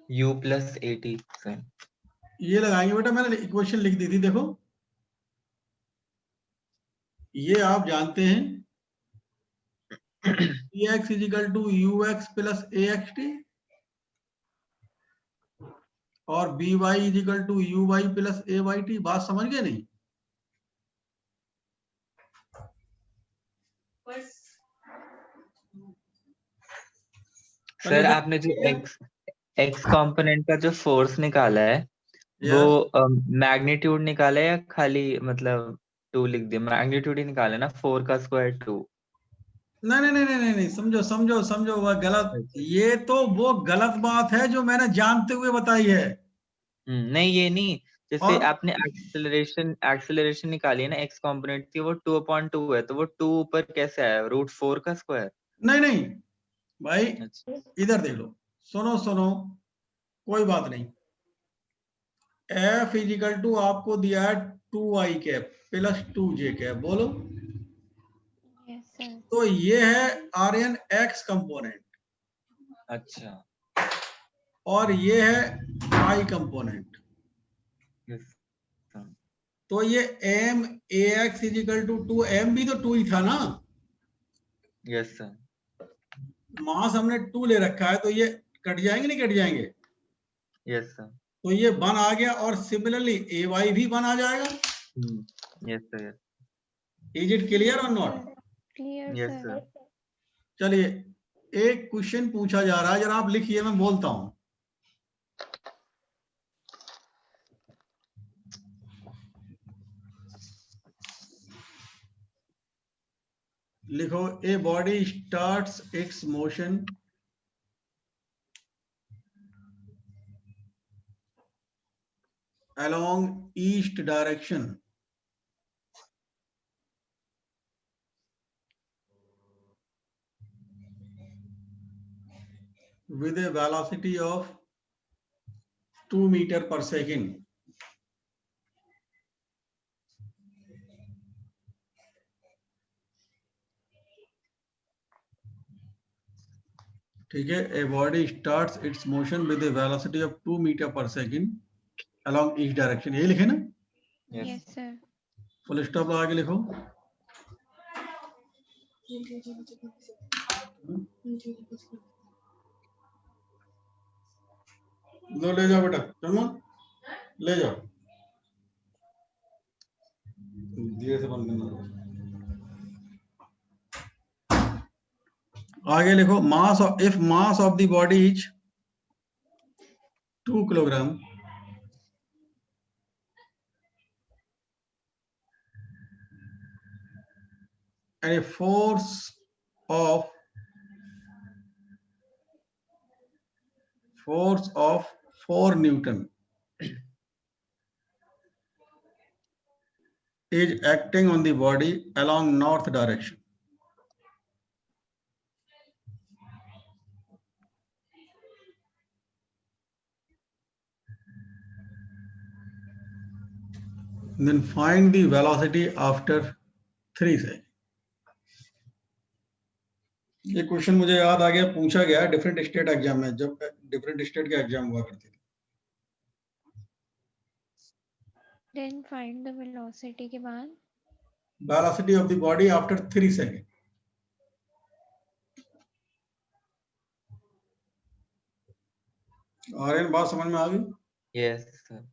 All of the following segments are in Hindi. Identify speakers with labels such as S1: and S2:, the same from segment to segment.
S1: u plus 80 sir.
S2: ये लगाएंगे बेटा, मैंने इक्वेशन लिख दी थी, देखो ये आप जानते हैं x is equal to U X plus A X T और B Y is equal to U Y plus A Y T. बात समझ गए नहीं?
S1: सर आपने जो x कंपोनेंट का जो फोर्स निकाला है वो मैग्नीट्यूड निकाला है या खाली मतलब 2 लिख दिया? मैग्नीट्यूड ही निकाला है ना, 4 का स्क्वायर 2।
S2: नहीं नहीं नहीं नहीं नहीं, समझो समझो समझो, वह गलत, ये तो वो गलत बात है जो मैंने जानते हुए बताई है।
S1: नहीं ये नहीं, जैसे
S2: और
S1: आपने एक्सेलरेशन निकाली है ना x कंपोनेंट की, वो 2/2 है, तो वो 2 ऊपर कैसे आया, √4 का स्क्वायर?
S2: नहीं नहीं भाई,
S1: अच्छा
S2: इधर देख लो, सुनो सुनो, कोई बात नहीं। एफ इजिकल टू आपको दिया है 2i cap plus 2j cap, बोलो।
S3: Yes sir.
S2: तो ये है आर्यन एक्स कंपोनेंट
S1: अच्छा
S2: और ये है आई कंपोनेंट।
S1: yes,
S2: तो ये M A X is equal to 2, M भी तो 2 ही था ना,
S1: यस सर।
S2: मास हमने 2 ले रखा है, तो ये कट जाएंगे नहीं कट जाएंगे?
S1: Yes sir.
S2: तो ये 1 आ गया और सिमिलरली ए वाई भी 1 आ जाएगा।
S1: Yes sir.
S2: Is it clear और not?
S3: Clear
S1: yes
S3: sir.
S1: Sir.
S2: चलिए, एक क्वेश्चन पूछा जा रहा है, जरा आप लिखिए, मैं बोलता हूं। लिखो, a body starts it's motion along east direction with a velocity of 2 meter per second. ठीक है, a body starts its motion with a velocity of 2 meter per second along each direction। यही लिखे ना?
S3: Yes sir.
S2: फुल स्टॉप लगा के लिखो। लो ले जाओ बेटा, चलो ले जाओ, धीरे से बंद करना। आगे लिखो, mass of, if mass of the body is 2 kilogram and a force of 4 Newton is acting on the body along north direction. Then find the velocity after 3 seconds. ये क्वेश्चन मुझे याद आ गया, पूछा गया डिफरेंट स्टेट एग्जाम में, जब डिफरेंट स्टेट के एग्जाम हुआ करते थे।
S3: देन फाइंड द वेलोसिटी के बाद
S2: velocity of the body after 3 second. Aryan, बात समझ में आ गई?
S1: Yes sir.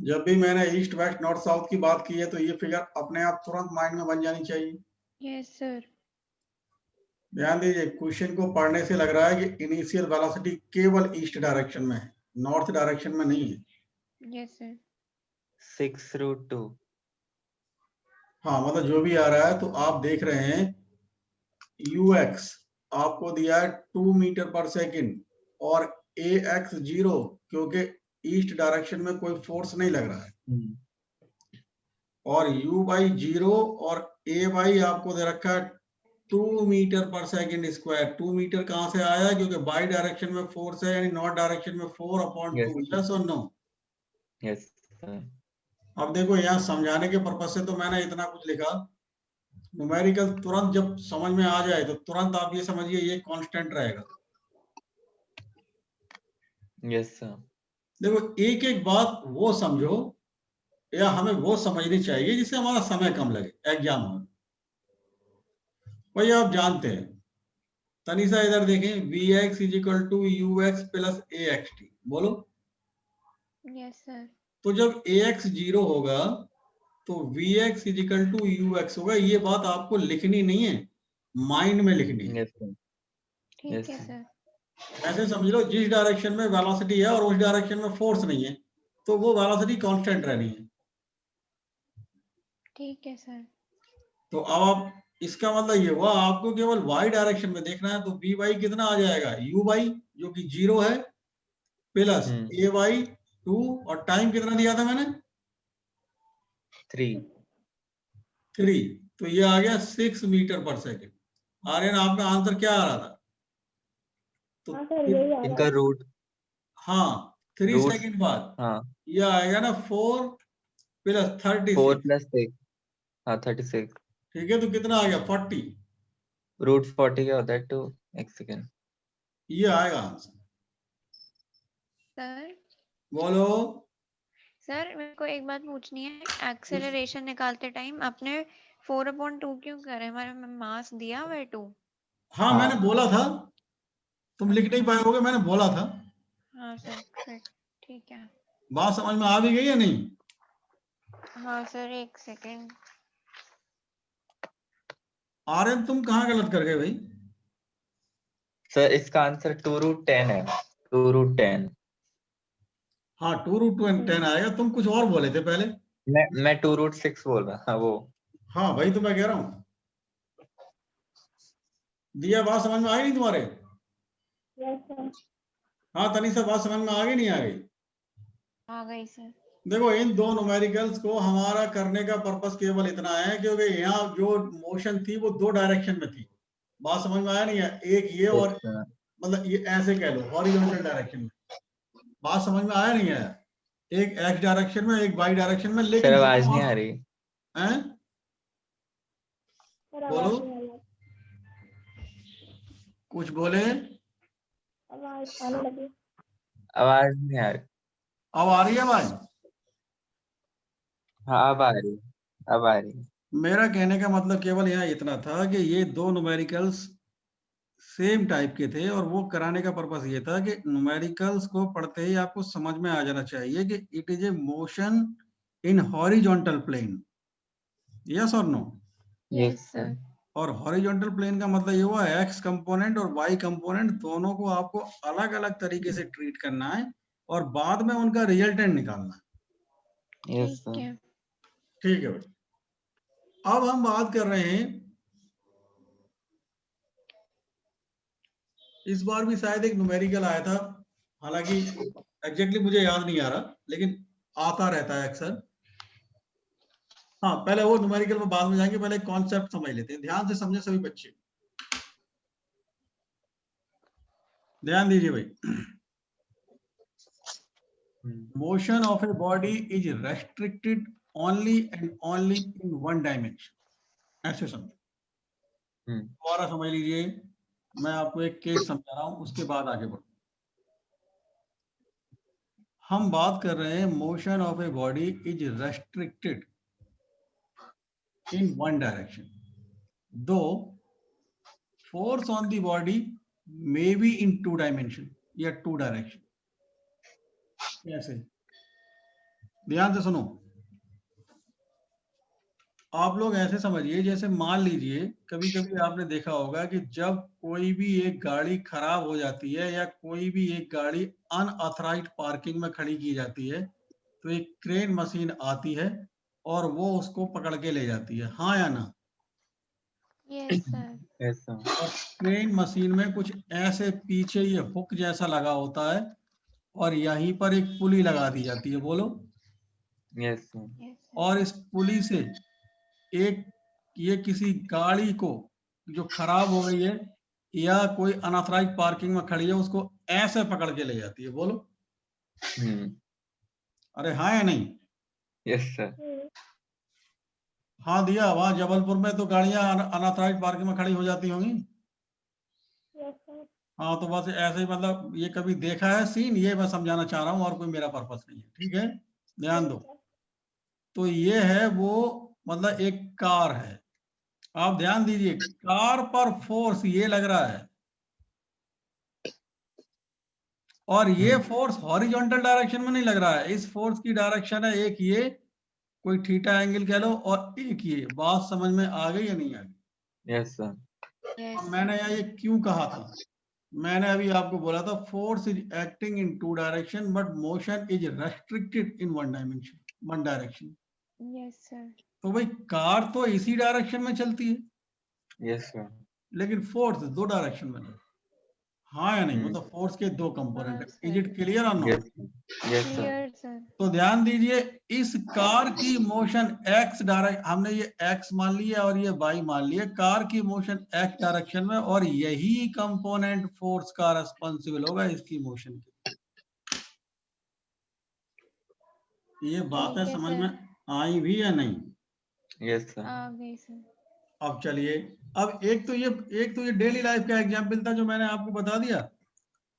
S2: जब भी मैंने ईस्ट वेस्ट नॉर्थ साउथ की बात की है तो ये फिगर अपने आप तुरंत माइंड में बन जानी चाहिए।
S3: Yes sir.
S2: ध्यान दीजिए, क्वेश्चन को पढ़ने से लग रहा है कि इनिशियल वेलोसिटी केवल ईस्ट डायरेक्शन में है, नॉर्थ डायरेक्शन में नहीं है।
S3: Yes sir.
S1: 6√2।
S2: हाँ, मतलब जो भी आ रहा है, तो आप देख रहे हैं ux आपको दिया है 2 मीटर पर सेकंड और ax 0, क्योंकि ईस्ट डायरेक्शन में कोई फोर्स नहीं लग रहा है, और uy 0 और ay आपको दे रखा है 2 metre per second square. 2 metre कहां से आया? क्योंकि बाई डायरेक्शन में फोर्स है, यानी नॉर्थ डायरेक्शन में 4/2। यस और नो?
S1: Yes sir.
S2: अब देखो, यहाँ समझाने के पर्पज से तो मैंने इतना कुछ लिखा, न्यूमेरिकल तुरंत जब समझ में आ जाए तो तुरंत आप ये समझिए ये कांस्टेंट रहेगा।
S1: Yes sir.
S2: देखो एक एक बात वो समझो या हमें वो समझनी चाहिए जिससे हमारा समय कम लगे एग्जाम में। भाई आप जानते हैं, तनिषा इधर देखें, Vx is equal to ux plus axt, बोलो।
S3: Yes sir.
S2: तो जब ax 0 होगा तो Vx is equal to ux होगा। ये बात आपको लिखनी नहीं है, माइंड में लिखनी है।
S1: Yes sir.
S3: ठीक
S1: यस
S3: है
S1: सर।
S3: सर।
S2: ऐसे समझ लो जिस डायरेक्शन में वेलोसिटी है और उस डायरेक्शन में फोर्स नहीं है तो वो वेलोसिटी कांस्टेंट रहनी है।
S3: ठीक है सर।
S2: तो अब आप, इसका मतलब ये हुआ आपको केवल y डायरेक्शन में देखना है, तो Vy कितना आ जाएगा, uy जो कि 0 है प्लस ay 2, और टाइम कितना दिया था मैंने,
S1: 3।
S2: 3, तो ये आ गया 6 मीटर पर सेकेंड। आर्यन आपका आंसर क्या आ रहा था? तो
S4: हाँ सर यही आ रहा
S1: इनका
S4: है।
S1: रूट
S2: हाँ 3
S1: रूट
S2: सेकेंड बाद
S1: हाँ
S2: ये आएगा ना 4 प्लस
S1: 4
S2: 36।
S1: प्लस 6 हाँ 36।
S2: ठीक है, तो कितना आ गया 40।
S1: रूट 40 क्या होता है 2 एक सेकेंड।
S2: ये आएगा आंसर।
S3: सर
S2: बोलो।
S3: सर मेरे को एक बात पूछनी है, एक्सेलरेशन निकालते टाइम आपने 4/2 क्यों करे? हमारे में मास दिया हुआ है 2।
S2: हाँ मैंने बोला था, तुम लिख नहीं
S3: अच्छा।
S2: पाओगे, मैंने बोला था।
S3: हाँ सर फिर ठीक है।
S2: बात समझ में आ भी गई या नहीं?
S3: हाँ सर एक सेकेंड।
S2: आर्यन तुम कहाँ गलत कर गए भाई?
S1: सर इसका आंसर 2√10 है। 2√10।
S2: हाँ 2√10 आएगा, तुम कुछ और बोले थे पहले।
S1: मैं 2√6 बोल रहा था वो।
S2: हाँ भाई तो मैं कह रहा हूँ, दिया बात समझ में आई नहीं तुम्हारे?
S4: Yes sir.
S2: हाँ तनिषा बात समझ में आ गई नहीं आ गई?
S3: आ गई सर।
S2: देखो इन दो न्यूमेरिकल्स को हमारा करने का पर्पस केवल इतना है क्योंकि यहाँ जो मोशन थी वो 2 डायरेक्शन में थी। बात समझ में आया नहीं है? एक ये
S1: यस
S2: और
S1: सर।
S2: मतलब ये ऐसे कह लो हॉरिजॉन्टल डायरेक्शन में। बात समझ में आया नहीं है? एक एक्स डायरेक्शन में एक वाई डायरेक्शन में,
S1: सर
S2: लेकिन
S1: आवाज
S2: दोनों
S1: नहीं आ
S2: आप
S1: रही।
S2: हैं,
S4: सर
S2: बोलो
S4: आवाज नहीं आ रही।
S2: कुछ बोले।
S4: आवाज आने लगी।
S1: आवाज नहीं आ रही।
S2: अब आ रही है आवाज?
S1: हाँ अब आ रही। अब आ रही।
S2: मेरा कहने का मतलब केवल यहाँ इतना था कि ये दो न्यूमेरिकल्स सेम टाइप के थे और वो कराने का पर्पस ये था कि न्यूमेरिकल्स को पढ़ते ही आपको समझ में आ जाना चाहिए कि it is a motion in horizontal plane, yes और no.
S1: Yes
S3: yes
S1: sir.
S3: Sir.
S2: और हॉरिजॉन्टल प्लेन का मतलब ये हुआ एक्स कंपोनेंट और वाई कंपोनेंट दोनों को आपको अलग अलग तरीके से ट्रीट करना है और बाद में उनका रिजल्टेंट निकालना है।
S1: यस
S3: ठीक
S1: सर।
S3: है।
S2: ठीक है भाई, अब हम बात कर रहे हैं, इस बार भी शायद एक न्यूमेरिकल आया था, हालांकि एग्जैक्टली मुझे याद नहीं आ रहा लेकिन आता रहता है अक्सर। हाँ पहले वो न्यूमेरिकल में बाद में जाएंगे, पहले कॉन्सेप्ट समझ लेते हैं। ध्यान से समझे सभी बच्चे, ध्यान दीजिए भाई। Motion of A body is restricted only and only in one dimension, ऐसे समझो। दोबारा समझ लीजिए, मैं आपको एक केस समझा रहा हूं उसके बाद आगे बढ़ो। हम बात कर रहे हैं motion of A body is restricted in one direction, दो force on the body may be in 2 dimension या 2 डायरेक्शन। कैसे? ध्यान से सुनो, आप लोग ऐसे समझिए जैसे मान लीजिए कभी कभी आपने देखा होगा कि जब कोई भी एक गाड़ी खराब हो जाती है या कोई भी एक गाड़ी अनऑथराइज्ड पार्किंग में खड़ी की जाती है तो एक क्रेन मशीन आती है और वो उसको पकड़ के ले जाती है, हाँ या ना?
S3: Yes sir.
S1: Yes sir.
S2: और क्रेन मशीन में कुछ ऐसे पीछे ये हुक जैसा लगा होता है और यहीं पर एक पुली लगा दी जाती है, बोलो।
S1: Yes sir.
S3: Yes sir.
S2: और इस पुली से एक, ये किसी गाड़ी को जो खराब हो गई है या कोई अनऑथराइज्ड पार्किंग में खड़ी है उसको ऐसे पकड़ के ले जाती है, बोलो। अरे हाँ या नहीं?
S1: Yes sir.
S2: हाँ दिया, वहां जबलपुर में तो गाड़ियां अनऑथराइज्ड पार्किंग में खड़ी हो जाती होंगी।
S4: Yes, sir.
S2: हाँ, तो बस ऐसे ही, मतलब ये कभी देखा है सीन, ये मैं समझाना चाह रहा हूँ और कोई मेरा पर्पस नहीं है, ठीक है, ध्यान दो। तो ये है वो, मतलब एक कार है, आप ध्यान दीजिए, कार पर फोर्स ये लग रहा है, और ये फोर्स हॉरिजॉन्टल डायरेक्शन में नहीं लग रहा है, इस फोर्स की डायरेक्शन है एक ये, कोई थीटा एंगल कह लो, और एक ये। बात समझ में आ गई या नहीं आ गई?
S1: Yes sir.
S3: यस
S2: अब मैंने यहाँ ये क्यों कहा था, मैंने अभी आपको बोला था force is acting in two direction but motion is restricted in one dimension, one direction.
S3: Yes sir.
S2: तो भाई कार तो इसी डायरेक्शन में चलती है,
S1: यस सर।
S2: लेकिन फोर्स दो डायरेक्शन में नहीं। हाँ या नहीं, मतलब फोर्स के दो कंपोनेंट है। इज इट क्लियर और not?
S1: Yes sir.
S3: Clear sir.
S2: तो ध्यान दीजिए, इस कार की मोशन एक्स डायरेक्ट, हमने ये एक्स मान लिया और ये वाई मान लिया, कार की मोशन एक्स डायरेक्शन में, और यही कंपोनेंट फोर्स का रेस्पॉन्सिबल होगा इसकी मोशन की। ये बातें
S3: ठीक है
S2: समझ
S3: सर।
S2: में आई भी या नहीं?
S1: Yes sir.
S3: आ गई सर।
S2: अब चलिए, अब एक तो ये डेली लाइफ का एग्जाम्पल था जो मैंने आपको बता दिया।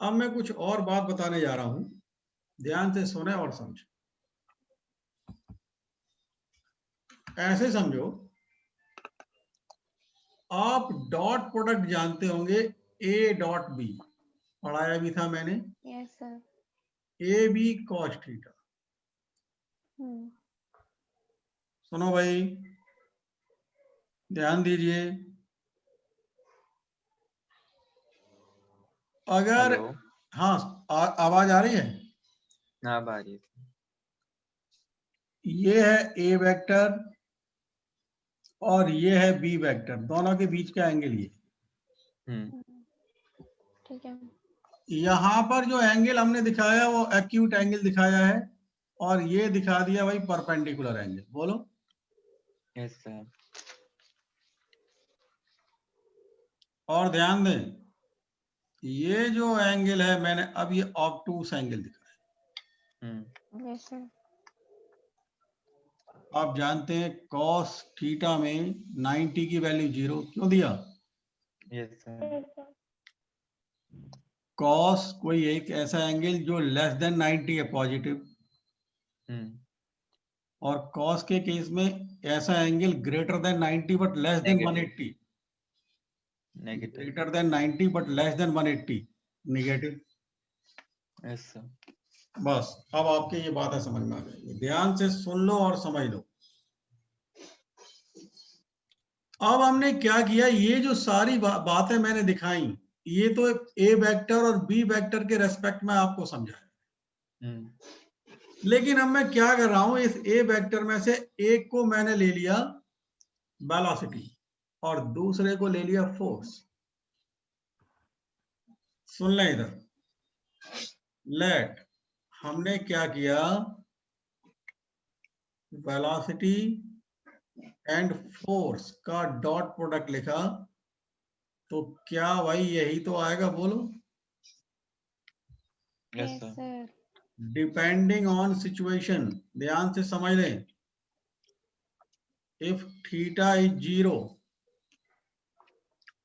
S2: अब मैं कुछ और बात बताने जा रहा हूं, ध्यान से सुने और समझे। ऐसे समझो, आप डॉट प्रोडक्ट जानते होंगे, ए डॉट बी, पढ़ाया भी था मैंने,
S3: yes sir.
S2: A B cos theta. सुनो भाई, ध्यान दीजिए, अगर,
S1: हेलो।
S2: हाँ, आवाज आ रही है?
S1: ना बारी।
S2: ये है ए वेक्टर और ये है बी वेक्टर, दोनों के बीच का एंगल ये।
S3: ठीक है।
S2: यहां पर जो एंगल हमने दिखाया वो एक्यूट एंगल दिखाया है, और ये दिखा दिया भाई परपेंडिकुलर एंगल। बोलो।
S1: Yes sir.
S2: और ध्यान दें, ये जो एंगल है मैंने अब ये ऑब्टूस एंगल दिखाया।
S3: Yes sir.
S2: आप जानते हैं कॉस थीटा में 90 की वैल्यू 0 क्यों दिया?
S1: Yes sir.
S4: Yes, sir.
S2: Cos कोई एक ऐसा एंगल जो लेस देन 90 है, पॉजिटिव, और कॉस के केस में ऐसा angle greater than 90 but less than 180,
S1: negative.
S2: Greater than 90 but less than 180, negative.
S1: Yes sir.
S2: बस अब आपके ये बातें समझ में आ गई, ध्यान से सुन लो और समझ लो। अब हमने क्या किया, ये जो सारी बातें मैंने दिखाई, ये तो ए वेक्टर और बी वेक्टर के रेस्पेक्ट में आपको समझाया, लेकिन अब मैं क्या कर रहा हूं, इस ए वेक्टर में से एक को मैंने ले लिया वेलोसिटी और दूसरे को ले लिया फोर्स। सुन लें इधर, लेट, हमने क्या किया, वेलोसिटी एंड फोर्स का डॉट प्रोडक्ट लिखा, तो क्या भाई यही तो आएगा? बोलो।
S3: Yes sir.
S2: Depending on situation, ध्यान से समझ लें, इफ थीटा इज 0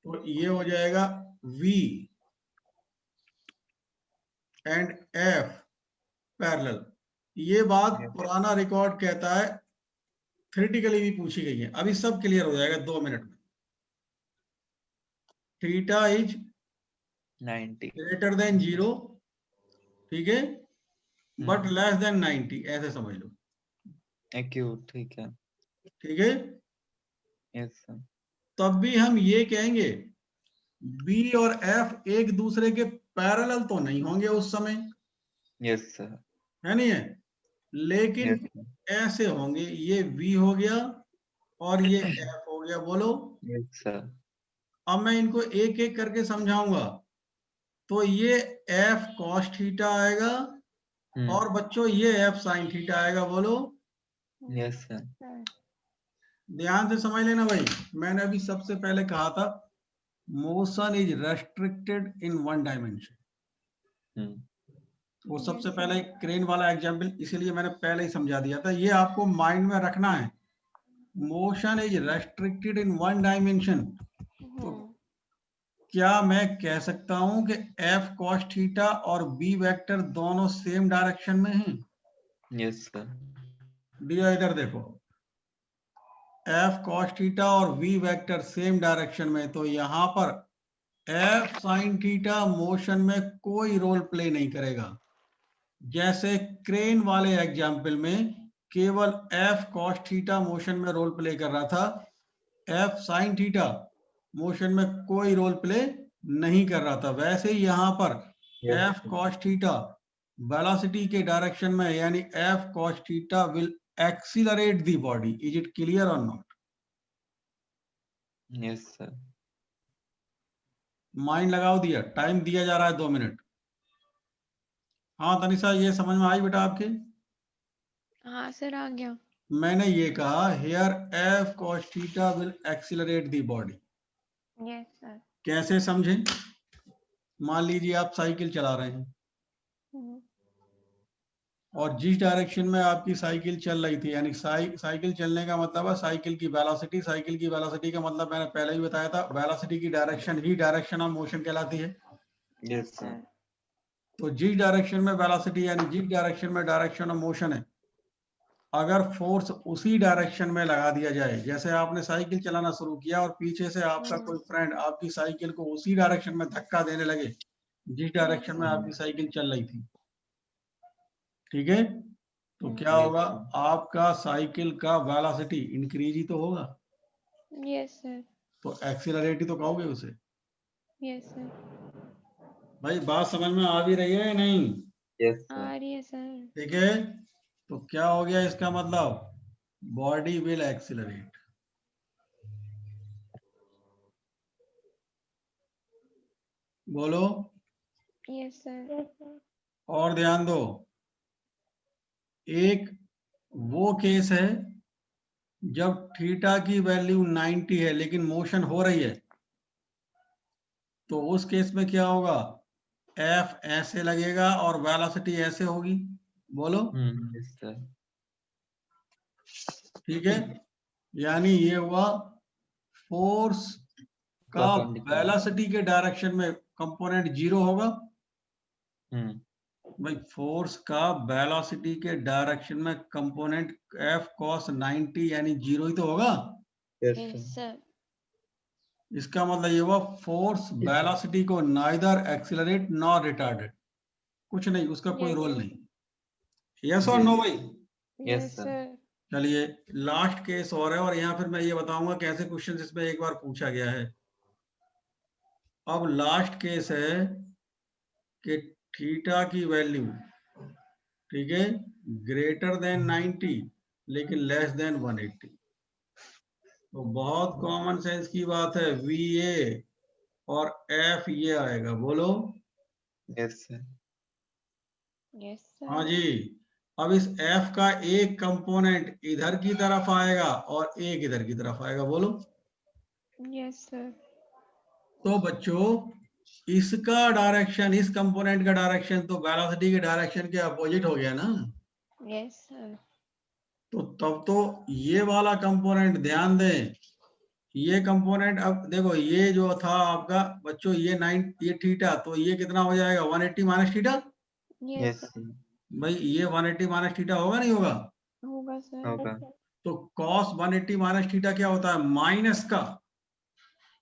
S2: तो ये हो जाएगा v एंड f पैरेलल। ये बात पुराना रिकॉर्ड कहता है, थ्योरेटिकली भी पूछी गई है, अभी सब क्लियर हो जाएगा 2 मिनट में। थीटा इज
S1: 90
S2: ग्रेटर देन 0, ठीक है, बट लेस देन 90, ऐसे समझ लो,
S1: एक्यूट। ठीक है।
S2: ठीक है।
S1: Yes sir.
S2: तब भी हम ये कहेंगे b और f एक दूसरे के पैरेलल तो नहीं होंगे उस समय,
S1: यस सर।
S2: है नहीं है, लेकिन ऐसे होंगे, ये v हो गया और ये f हो गया। बोलो।
S1: Yes sir.
S2: अब मैं इनको एक एक करके समझाऊंगा, तो ये f cos थीटा आएगा और बच्चों ये f sin थीटा आएगा। बोलो।
S1: Yes sir.
S2: ध्यान से समझ लेना भाई, मैंने अभी सबसे पहले कहा था motion is restricted in one dimension. वो सबसे पहले क्रेन वाला एग्जाम्पल इसीलिए मैंने पहले ही समझा दिया था, ये आपको माइंड में रखना है, motion is restricted in one dimension. तो क्या मैं कह सकता हूं कि एफ कॉस थीटा और बी वेक्टर दोनों सेम डायरेक्शन में हैं?
S1: Yes sir.
S2: दिया इधर देखो, एफ कॉस थीटा और वी वेक्टर सेम डायरेक्शन में, तो यहां पर एफ साइन थीटा मोशन में कोई रोल प्ले नहीं करेगा। जैसे क्रेन वाले एग्जाम्पल में केवल एफ कॉस थीटा मोशन में रोल प्ले कर रहा था, एफ साइन थीटा मोशन में कोई रोल प्ले नहीं कर रहा था। वैसे ही यहां पर एफ कॉस थीटा वेलोसिटी के डायरेक्शन में, यानी F cos theta will accelerate the body. Is it clear और नॉट?
S1: Yes sir.
S2: माइंड लगाओ, दिया टाइम दिया जा रहा है 2 मिनट। हाँ तनिषा, ये समझ में आई बेटा आपके?
S3: हाँ सर आ गया।
S2: मैंने ये कहा here F cos theta will accelerate the body.
S3: Yes sir.
S2: कैसे समझे? मान लीजिए आप साइकिल चला रहे हैं और जिस डायरेक्शन में आपकी साइकिल चल रही थी, यानी साइकिल चलने का मतलब है साइकिल की वेलोसिटी। साइकिल की वेलोसिटी का मतलब मैंने पहले ही बताया था, वेलोसिटी की direction he direction of motion कहलाती है।
S1: Yes sir.
S2: तो जिस डायरेक्शन में वेलोसिटी, यानी जिस डायरेक्शन में डायरेक्शन ऑफ मोशन है, अगर फोर्स उसी डायरेक्शन में लगा दिया जाए, जैसे आपने साइकिल चलाना शुरू किया और पीछे से आपका कोई फ्रेंड आपकी साइकिल को उसी डायरेक्शन में धक्का देने लगे जिस डायरेक्शन में आपकी साइकिल चल रही थी, ठीक है, तो क्या होगा? आपका साइकिल का वेलोसिटी इंक्रीज ही तो होगा,
S3: यस सर।
S2: तो एक्सीलरेट ही तो कहोगे उसे।
S3: Yes sir.
S2: भाई बात समझ में आ भी रही है या नहीं?
S1: यस
S3: आ
S1: सर।
S3: रही है सर।
S2: ठीक है, तो क्या हो गया इसका मतलब? Body will accelerate. बोलो।
S3: Yes sir.
S4: Yes, sir.
S2: और ध्यान दो, एक वो केस है जब थीटा की वैल्यू 90 है लेकिन मोशन हो रही है, तो उस केस में क्या होगा? एफ ऐसे लगेगा और वेलोसिटी ऐसे होगी। बोलो।
S1: Yes sir.
S2: ठीक है, यानी ये हुआ फोर्स का
S1: Perpendicular.
S2: वेलोसिटी के डायरेक्शन में कंपोनेंट 0 होगा।
S1: हम्म।
S2: भाई फोर्स का वेलोसिटी के डायरेक्शन में कंपोनेंट एफ कॉस 90 यानी 0 ही तो होगा।
S1: Yes
S3: yes
S1: sir.
S3: सर।
S2: इसका मतलब ये हुआ फोर्स वेलोसिटी को नाइदर एक्सीलरेट नॉर रिटार्डेड, कुछ नहीं, उसका कोई
S3: Yes.
S2: रोल नहीं। यस और नो भाई?
S1: Yes,
S3: yes
S1: sir.
S3: सर।
S2: चलिए लास्ट केस और है, और यहाँ फिर मैं ये बताऊंगा कैसे क्वेश्चन इसमें एक बार पूछा गया है। अब लास्ट केस है कि थीटा की वैल्यू, ठीक है, ग्रेटर देन 90 लेकिन लेस देन 180। तो बहुत कॉमन सेंस की बात है, VA और F ये आएगा। बोलो।
S1: Yes sir.
S3: Yes sir.
S2: हाँ जी। अब इस F का एक कंपोनेंट इधर की तरफ आएगा और एक इधर की तरफ आएगा। बोलो।
S3: Yes sir.
S2: तो बच्चों इसका डायरेक्शन, इस कंपोनेंट का डायरेक्शन तो वेलोसिटी के डायरेक्शन के अपोजिट हो गया ना।
S3: Yes sir.
S2: तो तब तो ये वाला कंपोनेंट, ध्यान दें, ये कंपोनेंट, अब देखो ये जो था आपका बच्चों, ये थीटा, तो ये कितना हो जाएगा? 180 minus theta.
S3: Yes
S1: yes
S3: sir.
S1: Sir.
S2: भाई ये 180 माइनस थीटा होगा नहीं होगा?
S3: होगा सर।
S1: होगा।
S2: तो cos 180 माइनस थीटा क्या होता है? माइनस का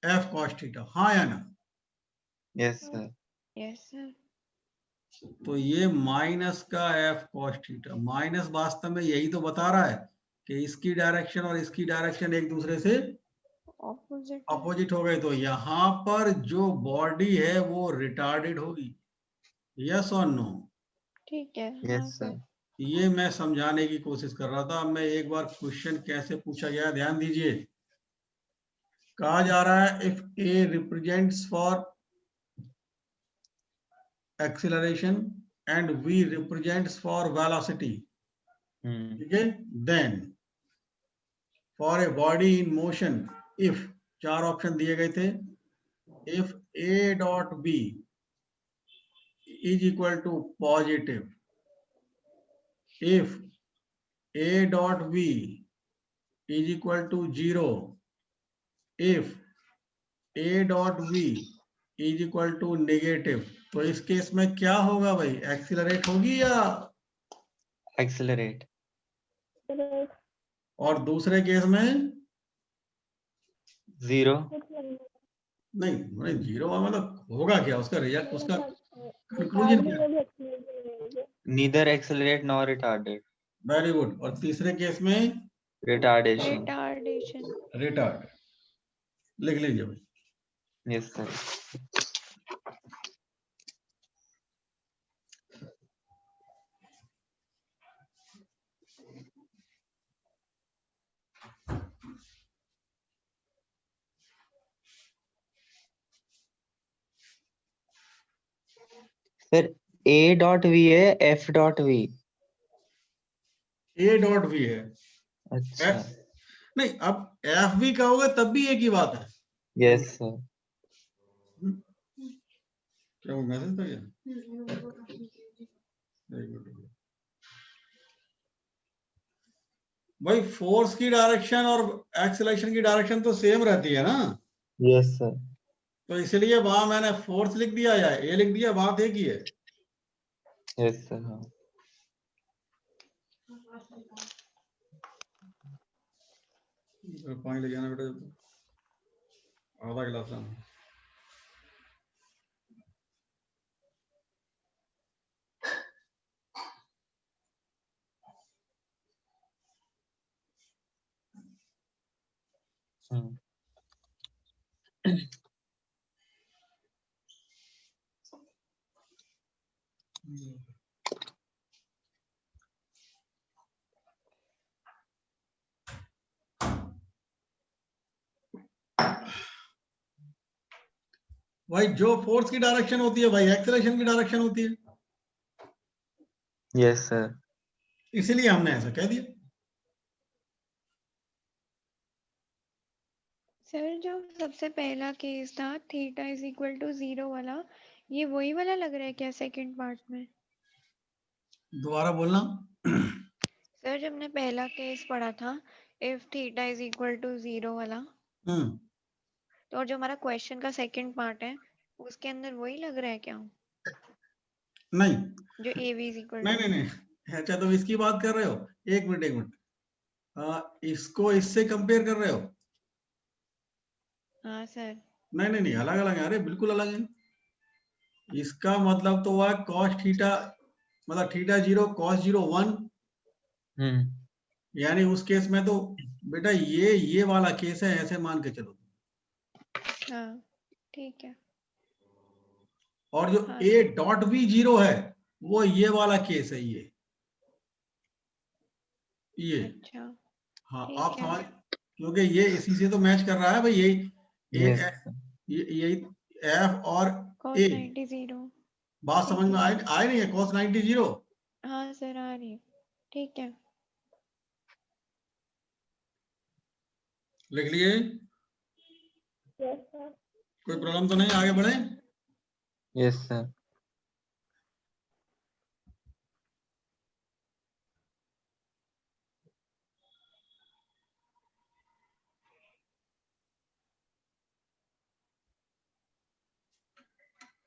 S2: f cos थीटा, हाँ या ना?
S1: Yes sir.
S3: Yes sir.
S2: तो ये माइनस का f cos थीटा, माइनस वास्तव में यही तो बता रहा है कि इसकी डायरेक्शन और इसकी डायरेक्शन एक दूसरे से
S3: ऑपोजिट।
S2: अपोजिट हो गए, तो यहां पर जो बॉडी है वो रिटार्डेड होगी। यस और नो?
S3: ठीक है। हाँ
S1: यस
S3: सर।
S1: सर।
S2: ये मैं समझाने की कोशिश कर रहा था। अब मैं एक बार क्वेश्चन कैसे पूछा गया ध्यान दीजिए। कहा जा रहा है if A represents for acceleration and V represents for velocity, ठीक है, then for a body in motion if, चार ऑप्शन दिए गए थे, if A dot B is equal to positive, if a dot b is equal to 0, if a dot b is equal to negative, तो इस केस में क्या होगा भाई, एक्सीलरेट होगी या,
S1: एक्सेलरेट,
S2: और दूसरे केस में
S1: 0,
S2: नहीं, नहीं जीरो मतलब होगा क्या, उसका रिजल्ट, उसका कंक्लूजन क्या है?
S1: Neither accelerate nor retarded,
S2: very good. और तीसरे केस में
S1: रिटार्डेशन,
S3: रिटार्डेशन।
S2: रिटार्ड, लिख लीजिए भाई।
S1: Yes sir. Sir A dot V है, F डॉट V,
S2: ए डॉट भी है,
S1: अच्छा,
S2: नहीं अब एफ भी का होगा तब भी एक ही बात है।
S1: यस सर,
S2: क्या वो मैसेज था क्या? Very good. भाई फोर्स की डायरेक्शन और एक्सेलरेशन की डायरेक्शन तो सेम रहती है ना,
S1: यस सर,
S2: तो इसलिए वहां मैंने फोर्स लिख दिया या ए लिख दिया, बात एक ही है।
S1: यस सर, हाँ,
S2: पानी ले जाना बेटा, आधा गिलास लाना।
S1: हम्म,
S2: भाई जो फोर्स की डायरेक्शन होती है भाई एक्सेलरेशन की डायरेक्शन होती है,
S1: यस सर,
S2: इसीलिए हमने ऐसा कह दिया।
S3: सर जो सबसे पहला केस था थीटा इज इक्वल टू 0 वाला, ये वही वाला लग रहा है क्या सेकंड पार्ट में?
S2: दोबारा बोलना।
S3: सर जब हमने पहला केस पढ़ा था if theta is equal to 0 वाला, तो और जो हमारा क्वेश्चन का सेकंड पार्ट है उसके अंदर वही लग रहा है क्या,
S2: नहीं
S3: जो ए वी इज इक्वल
S2: नहीं
S3: टू?
S2: नहीं नहीं, अच्छा तुम इसकी बात कर रहे हो, एक मिनट एक मिनट, इसको इससे कंपेयर कर रहे हो?
S3: हाँ सर।
S2: नहीं नहीं नहीं, अलग अलग है, अरे बिल्कुल अलग है। इसका मतलब तो हुआ कॉस थीटा, मतलब थीटा 0 कॉस 0 1, यानी उस केस में तो बेटा ये वाला केस है, ऐसे मान के चलो।
S3: हाँ ठीक है।
S2: और जो
S3: हाँ
S2: ए डॉट भी 0 है वो ये वाला केस है, ये
S3: अच्छा
S2: हाँ
S3: ठीक
S2: आप
S3: है।
S2: समझ, क्योंकि ये इसी से तो मैच कर रहा है भाई, यही
S1: यस,
S2: यही एफ और
S3: cos
S2: ए।
S3: 90 0।
S2: बात समझ
S3: ठीक
S2: में
S3: है।
S2: आए नहीं है, cos 90 0
S3: हाँ सर आ रही है, ठीक है।
S2: लिख लिए, कोई प्रॉब्लम तो नहीं, आगे बढ़े।
S1: यस सर,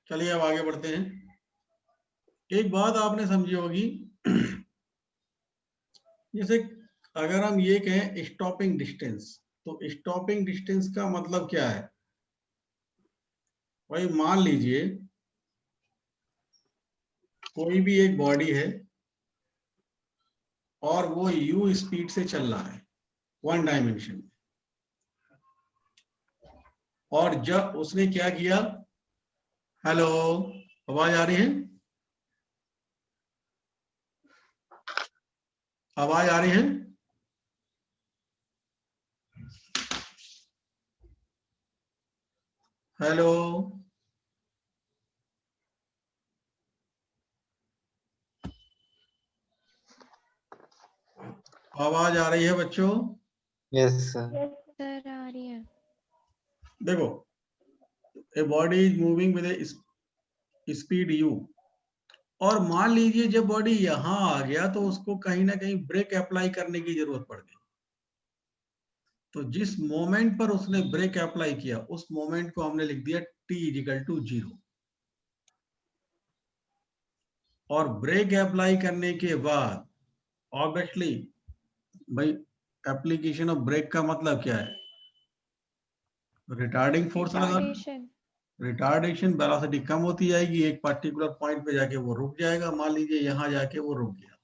S2: चलिए अब आगे बढ़ते हैं। एक बात आपने समझी होगी, जैसे अगर हम ये कहें स्टॉपिंग डिस्टेंस, तो स्टॉपिंग डिस्टेंस का मतलब क्या है भाई, मान लीजिए कोई भी एक बॉडी है और वो u स्पीड से चल रहा है 1 डायमेंशन में, और जब उसने क्या किया, हेलो आवाज आ रही है, आवाज आ रही है, हेलो आवाज आ रही है बच्चों?
S1: यस सर,
S3: सर आ रही है।
S2: देखो ए body is moving with A speed u, और मान लीजिए जब बॉडी यहां आ गया तो उसको कहीं ना कहीं ब्रेक अप्लाई करने की जरूरत पड़ गई, तो जिस मोमेंट पर उसने ब्रेक अप्लाई किया उस मोमेंट को हमने लिख दिया t इजिकल टू 0। और ब्रेक अप्लाई करने के बाद ऑब्वियसली भाई एप्लीकेशन ऑफ ब्रेक का मतलब क्या है? रिटार्डिंग फोर्स लगा,
S3: रिटार्डेशन।
S2: रिटार्डेशन, वेलोसिटी कम होती जाएगी, एक पर्टिकुलर पॉइंट पे जाके वो रुक जाएगा। मान लीजिए यहां जाके वो रुक गया,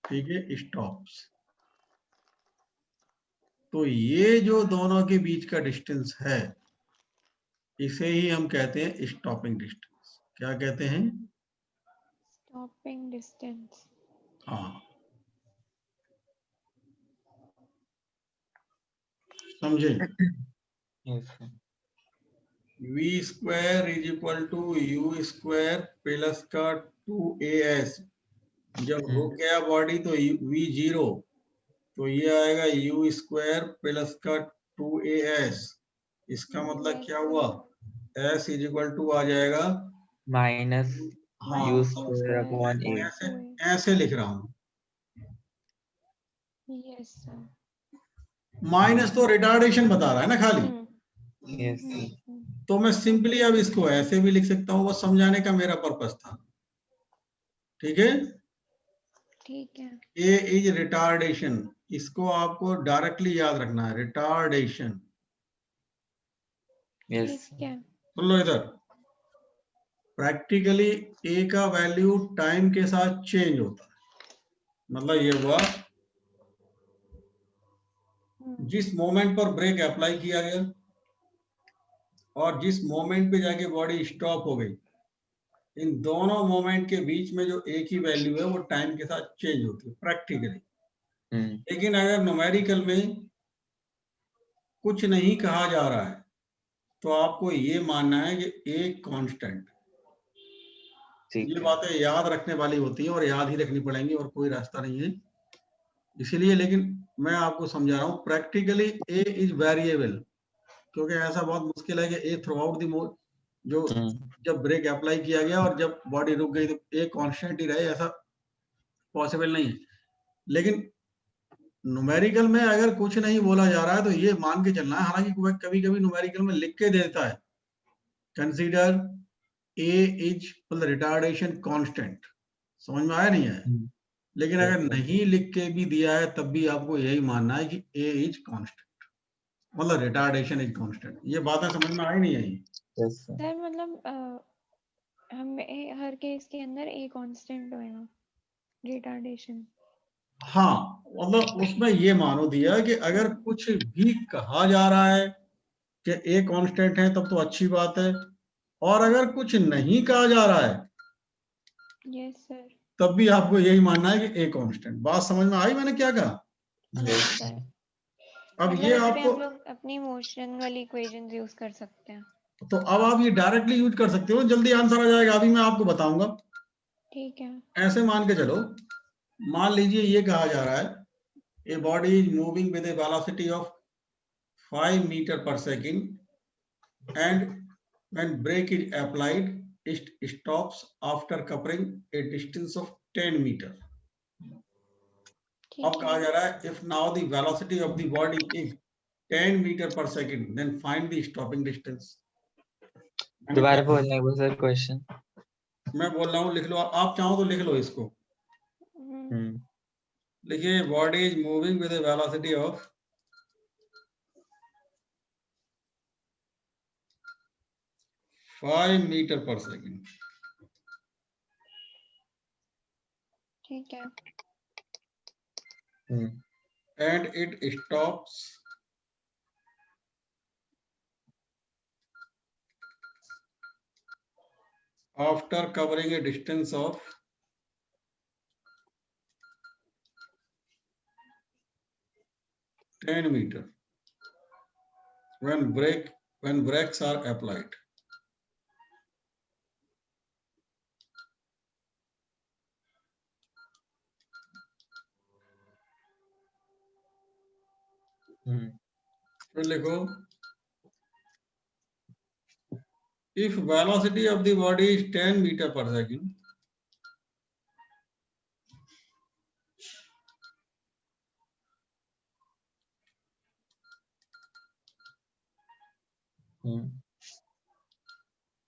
S2: ठीक है, स्टॉप्स। तो ये जो दोनों के बीच का डिस्टेंस है इसे ही हम कहते हैं स्टॉपिंग डिस्टेंस। क्या कहते हैं?
S3: Stopping distance.
S2: हाँ, समझे?
S1: Yes, sir.
S2: v square is equal to u square plus का 2as। जब रुक गया बॉडी तो v 0, तो ये आएगा u स्क्वायर प्लस का 2as। इसका मतलब क्या हुआ? s इज इक्वल टू आ जाएगा,
S1: Minus
S2: हाँ,
S1: u
S2: तो
S1: square upon a.
S2: ऐसे ऐसे लिख रहा हूं।
S3: Yes sir.
S2: माइनस तो रिटार्डेशन बता रहा है ना खाली,
S1: Yes, sir.
S2: तो मैं सिंपली अब इसको ऐसे भी लिख सकता हूँ, वो समझाने का मेरा पर्पस था। ठीक है,
S3: ठीक है।
S2: ए इज रिटार्डेशन, इसको आपको डायरेक्टली याद रखना है, रिटार्डेशन।
S1: Yes,
S3: ठीक है।
S2: सुन लो इधर, प्रैक्टिकली ए का वैल्यू टाइम के साथ चेंज होता है। मतलब ये हुआ जिस मोमेंट पर ब्रेक अप्लाई किया गया और जिस मोमेंट पे जाके बॉडी स्टॉप हो गई, इन दोनों मोमेंट के बीच में जो एक ही वैल्यू है वो टाइम के साथ चेंज होती है प्रैक्टिकली। लेकिन अगर न्यूमेरिकल में कुछ नहीं कहा जा रहा है तो आपको ये मानना है कि एक कांस्टेंट। ये बातें याद रखने वाली होती हैं और याद ही रखनी पड़ेंगी और कोई रास्ता नहीं है। इसीलिए लेकिन मैं आपको समझा रहा हूं, प्रैक्टिकली ए इज वेरिएबल, क्योंकि ऐसा बहुत मुश्किल है कि ए थ्रू आउट द जो जब ब्रेक अप्लाई किया गया और जब बॉडी रुक गई तो ए कांस्टेंट ही रहे, ऐसा पॉसिबल नहीं है। लेकिन न्यूमेरिकल में अगर कुछ नहीं बोला जा रहा है तो ये मान के चलना है। हालांकि कभी कभी न्यूमेरिकल में लिख के देता है, consider a is retardation constant. समझ में आया नहीं है? लेकिन अगर नहीं लिख के भी दिया है तब भी आपको यही मानना है कि ए इज कांस्टेंट, मतलब रिटार्डेशन इज कांस्टेंट। ये बातें समझ में आई नहीं आई?
S3: सर मतलब हमें हर केस के अंदर ए कांस्टेंट होएगा रिटार्डेशन।
S2: हाँ, मतलब उसमें ये मानो दिया कि अगर कुछ भी कहा जा रहा है कि ए कांस्टेंट है तब तो अच्छी बात है, और अगर कुछ नहीं कहा जा रहा है
S3: यस सर।
S2: तब भी आपको यही मानना है कि ए कांस्टेंट। बात समझ में आई मैंने क्या कहा?
S3: Yes sir.
S2: अब
S3: मतलब
S2: ये
S3: इस पे
S2: आपको,
S3: हम लोग अपनी मोशन वाली इक्वेशंस यूज कर सकते हैं।
S2: तो अब आप ये डायरेक्टली यूज कर सकते हो, जल्दी आंसर आ जाएगा। अभी मैं आपको बताऊंगा।
S3: ठीक है।
S2: ऐसे मान के चलो, मान लीजिए ये कहा जा रहा है a body is moving with a velocity of 5 metre per second and when brake is applied it stops after covering a distance of 10 metre. अब कहा जा रहा है if now the velocity of the body is 10 metre per second then find the stopping distance.
S1: दोबारा बोलने को सर क्वेश्चन।
S2: मैं बोल रहा हूँ, लिख लो, आप चाहो तो लिख लो इसको। देखिए, body is moving with a velocity of 5 metre per second.
S3: ठीक है।
S2: And it stops after covering a distance of 10 meter when brakes are applied. फिर लिखो, if velocity of the body is 10 meter per second,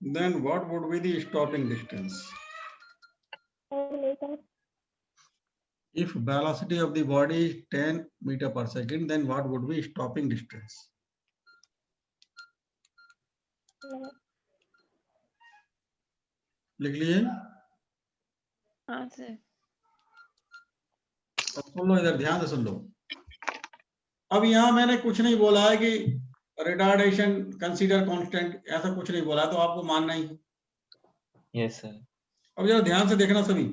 S2: Then what would be the stopping distance?
S4: और लेकर
S2: If velocity of the body is 10 meter per second, then what would be stopping distance? लिख लिए?
S3: हाँ सर।
S2: सुन लो, इधर ध्यान से सुन लो। अब यहाँ मैंने कुछ नहीं बोला है कि रिटार्डेशन कंसीडर कांस्टेंट, ऐसा कुछ नहीं बोला, तो आपको मानना ही है।
S1: Yes sir.
S2: अब जरा ध्यान से देखना सभी,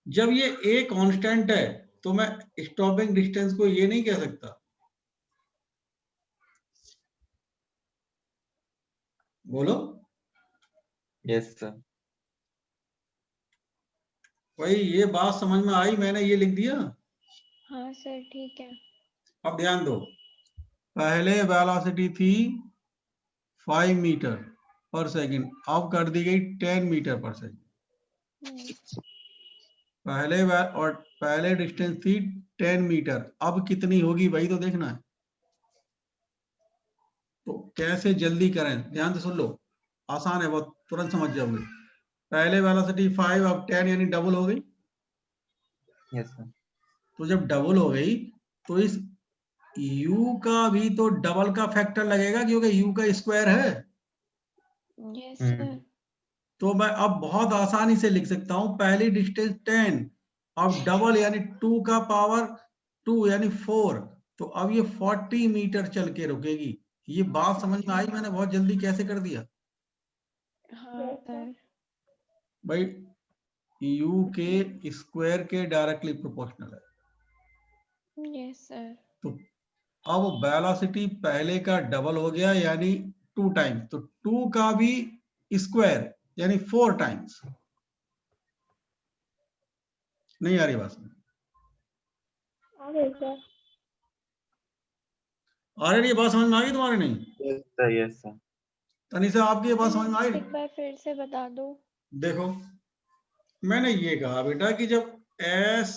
S2: जब ये ए कांस्टेंट है तो मैं स्टॉपिंग डिस्टेंस को ये नहीं कह सकता। बोलो।
S1: Yes sir.
S2: भाई ये बात समझ में आई, मैंने ये लिख दिया।
S3: हाँ सर ठीक है।
S2: अब ध्यान दो, पहले वेलोसिटी थी 5 मीटर पर सेकंड, अब कर दी गई 10 मीटर पर सेकंड। पहले डिस्टेंस थी 10 मीटर, अब कितनी होगी वही तो देखना है। तो कैसे जल्दी करें, ध्यान से सुन लो, आसान है बहुत, तुरंत समझ जाओगे। पहले वेलोसिटी 5, अब 10, यानी डबल हो गई।
S1: Yes sir. तो
S2: जब डबल हो गई तो इस u का भी तो डबल का फैक्टर लगेगा, क्योंकि u का स्क्वायर है।
S3: Yes sir.
S2: तो मैं अब बहुत आसानी से लिख सकता हूं, पहली डिस्टेंस 10, अब डबल यानी 2 का पावर 2 यानी 4, तो अब ये 40 मीटर चल के रुकेगी। ये बात समझ में आई? मैंने बहुत जल्दी कैसे कर दिया।
S3: हाँ सर।
S2: भाई u के स्क्वायर के डायरेक्टली प्रोपोर्शनल है।
S3: Yes sir.
S2: तो अब वेलोसिटी पहले का डबल हो गया, यानी 2 टाइम्स, तो 2 का भी स्क्वायर यानी 4 टाइम्स। नहीं आ रही बात समझ?
S4: आ गई सर।
S2: आ रही बात समझ में आ गई तुम्हारे? नहीं?
S1: Yes sir. Yes sir.
S2: Tanisha आपकी ये बात समझ में आई?
S3: एक बार फिर से बता दो।
S2: देखो मैंने ये कहा बेटा कि जब s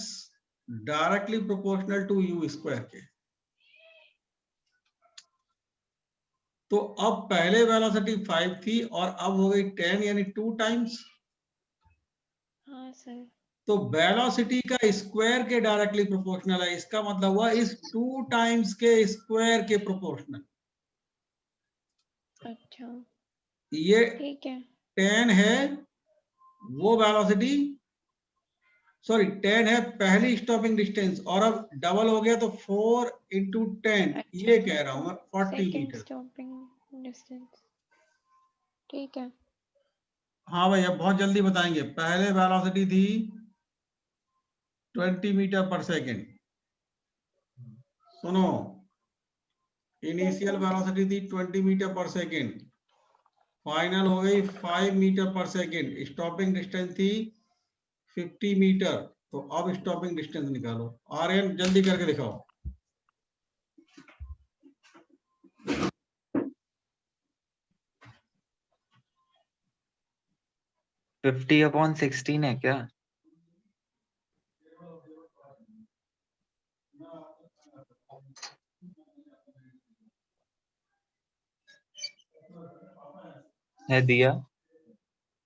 S2: directly proportional to u square के, तो अब पहले वेलोसिटी 5 थी और अब हो गई 10 यानी 2 टाइम्स।
S3: हाँ सर।
S2: तो वेलोसिटी का स्क्वायर के डायरेक्टली प्रोपोर्शनल है, इसका मतलब हुआ इस 2 टाइम्स के स्क्वायर के प्रोपोर्शनल।
S3: अच्छा
S2: ये
S3: ठीक है।
S2: 10 है वो वेलोसिटी, सॉरी 10 है पहली स्टॉपिंग डिस्टेंस, और अब डबल हो गया तो 4 इंटू 10,
S3: अच्छा,
S2: ये कह रहा हूं मैं 40
S3: सेकंड
S2: मीटर।
S3: Stopping distance. ठीक है।
S2: हाँ भाई अब बहुत जल्दी बताएंगे। पहले वेलोसिटी थी 20 मीटर पर सेकंड, सुनो, इनिशियल वेलोसिटी थी 20 मीटर पर सेकंड, फाइनल हो गई 5 metre per second, stopping distance थी 50 मीटर। तो अब स्टॉपिंग डिस्टेंस निकालो। आर्यन जल्दी करके दिखाओ।
S1: फिफ्टी अपॉन 16 है क्या? है दिया?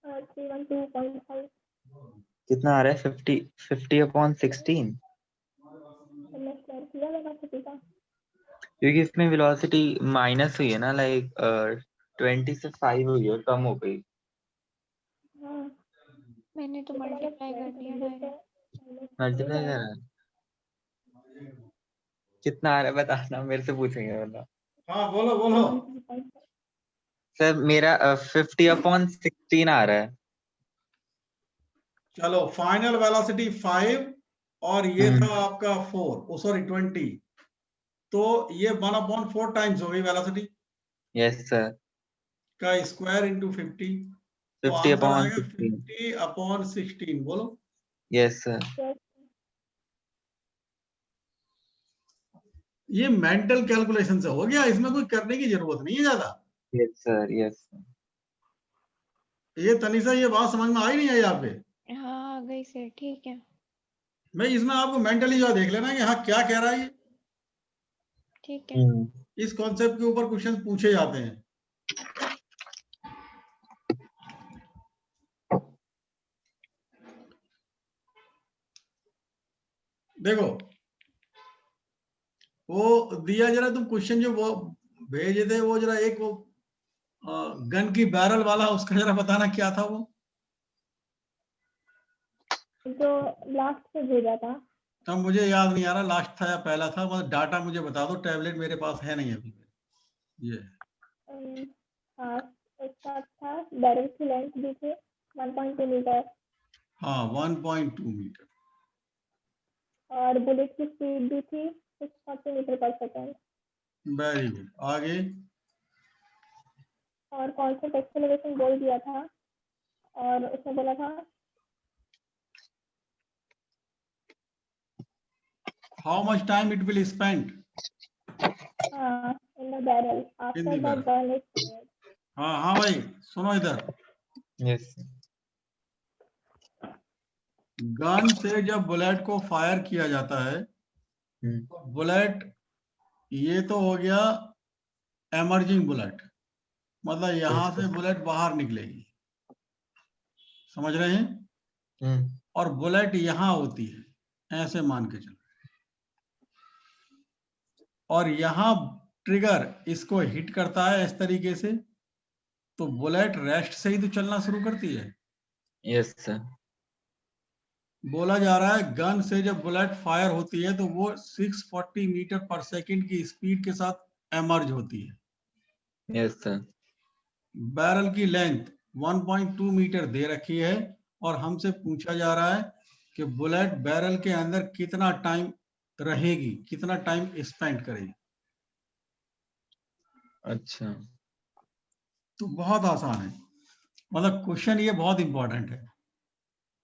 S4: 312.5।
S1: कितना आ रहा है? 50 अपॉन 16।
S4: हमने स्क्वायर किया वेलोसिटी का।
S1: क्योंकि इसमें वेलोसिटी माइनस हुई है ना, लाइक 20 से 5 हुई है, कम हो गई।
S4: हाँ
S3: मैंने तो मल्टीप्लाई कर दिया डायरेक्ट।
S1: मल्टीप्लाई कर रहा है? कितना आ रहा है बताना, मेरे से पूछेंगे वरना।
S2: हाँ बोलो बोलो।
S1: सर मेरा 50 अपॉन 16 आ रहा है।
S2: चलो फाइनल वेलोसिटी 5 और ये था आपका 4, सॉरी 20, तो ये 1/4 टाइम्स हो गई वेलोसिटी।
S1: Yes sir.
S2: का स्क्वायर इंटू 50, तो
S1: 50
S2: आंसर
S1: अपॉन
S2: आएगा
S1: 16।
S2: 50 अपॉन 16। बोलो।
S1: Yes sir.
S2: ये मेंटल कैलकुलेशन से हो गया, इसमें कोई करने की जरूरत नहीं है ज्यादा।
S1: Yes sir. यस।
S2: ये तनिषा ये बात समझ में आई नहीं आई आप पे?
S3: हाँ आ गई सर। ठीक है।
S2: भाई इसमें आपको मेंटली जो देख लेना कि हाँ क्या कह रहा है ये।
S3: ठीक है।
S2: इस कॉन्सेप्ट के ऊपर क्वेश्चन पूछे जाते हैं। देखो वो दिया, जरा तुम क्वेश्चन जो वो भेजे थे वो जरा एक वो गन की बैरल वाला, उसका जरा बताना क्या था वो
S4: जो लास्ट पे भेजा था।
S2: तब मुझे याद नहीं आ रहा लास्ट था या पहला था, मतलब डाटा मुझे बता दो, टैबलेट मेरे पास है नहीं अभी। ये
S4: हाँ, उसका था बैरल की लेंथ भी थी 1.2 मीटर
S2: हाँ 1.2 मीटर
S4: और बुलेट की स्पीड भी थी 640 मीटर पर सेकेंड।
S2: Very good. आगे
S4: और कॉन्स्टेंट एक्सेलरेशन बोल दिया था और उसने बोला था
S2: how much time it will spend
S4: in the barrel after the
S2: barrel.
S4: Burn is finished.
S2: हाँ हाँ भाई सुनो इधर,
S1: यस
S2: गन से जब बुलेट को फायर किया जाता है, तो बुलेट ये तो हो गया एमर्जिंग बुलेट, मतलब यहां से बुलेट बाहर निकलेगी, समझ रहे हैं? और बुलेट यहां होती है, ऐसे मान के चलो, और यहां ट्रिगर इसको हिट करता है इस तरीके से, तो बुलेट रेस्ट से ही तो चलना शुरू करती है।
S1: यस सर
S2: बोला जा रहा है गन से जब बुलेट फायर होती है तो वो 640 मीटर पर सेकंड की स्पीड के साथ एमर्ज होती है।
S1: यस सर
S2: बैरल की लेंथ 1.2 मीटर दे रखी है और हमसे पूछा जा रहा है कि बुलेट बैरल के अंदर कितना टाइम रहेगी, कितना टाइम स्पेंड करेगी।
S1: अच्छा
S2: तो बहुत आसान है, मतलब क्वेश्चन ये बहुत इंपॉर्टेंट है।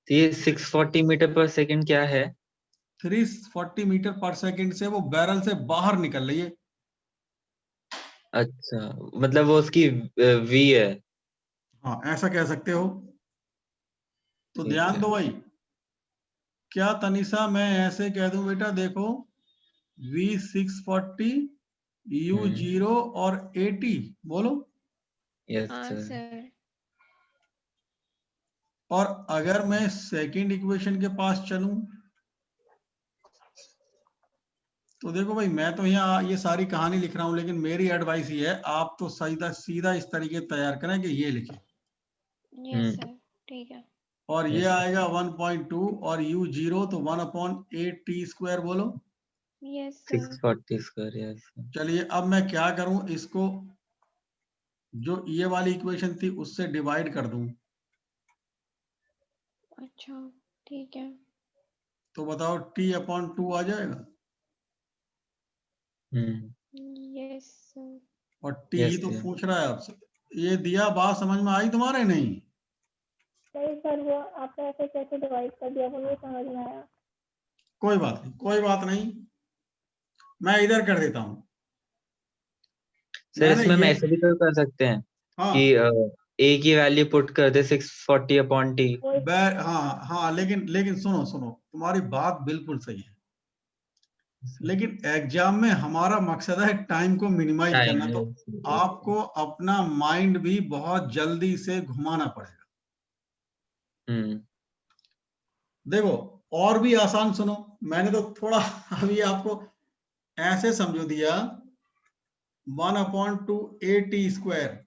S1: तो ये 640 मीटर पर सेकंड क्या है?
S2: 340 मीटर पर सेकंड से वो बैरल से बाहर निकल रही है।
S1: अच्छा मतलब वो उसकी वी है।
S2: हाँ ऐसा कह सकते हो। तो
S1: ठीक
S2: ध्यान
S1: है
S2: दो भाई, क्या तनिषा मैं ऐसे कह दूं बेटा, देखो V640 U0 और 80 बोलो।
S1: यस
S3: हाँ
S1: सर
S3: सर।
S2: और अगर मैं सेकंड इक्वेशन के पास चलूं तो देखो भाई, मैं तो यहाँ ये सारी कहानी लिख रहा हूं, लेकिन मेरी एडवाइस ये है आप तो सीधा सीधा इस तरीके तैयार करें कि ये लिखें,
S3: यस सर ठीक है।
S2: और ये
S1: Yes, sir.
S2: आएगा 1.2 और U0 तो 1/8t² बोलो।
S3: Yes sir.
S1: 640 square yes sir
S2: चलिए अब मैं क्या करूं, इसको जो ये वाली इक्वेशन थी उससे डिवाइड कर दूं,
S3: अच्छा ठीक है।
S2: तो बताओ t/2 आ जाएगा,
S3: यस सर।
S2: और t ही
S1: यस
S2: तो
S1: सर
S2: पूछ रहा है आपसे। ये दिया, बात समझ में आई तुम्हारे? नहीं
S4: नहीं सर, वो आपने ऐसे कैसे डिवाइड कर दिया वो नहीं समझ में आया।
S2: कोई बात नहीं, कोई बात नहीं, मैं इधर कर देता हूं।
S1: सर
S2: मैंने
S1: इसमें हम
S2: ये,
S1: ऐसे भी तो कर सकते हैं कि
S2: हाँ
S1: a की वैल्यू पुट कर दे 640 अपॉन t।
S2: हाँ हाँ, लेकिन लेकिन सुनो सुनो, तुम्हारी बात बिल्कुल सही है, लेकिन एग्जाम में हमारा मकसद है टाइम को मिनिमाइज
S1: टाइम
S2: करना, तो आपको अपना माइंड भी बहुत जल्दी से घुमाना पड़ेगा। देखो और भी आसान सुनो, मैंने तो थोड़ा अभी आपको ऐसे समझो दिया, 1/2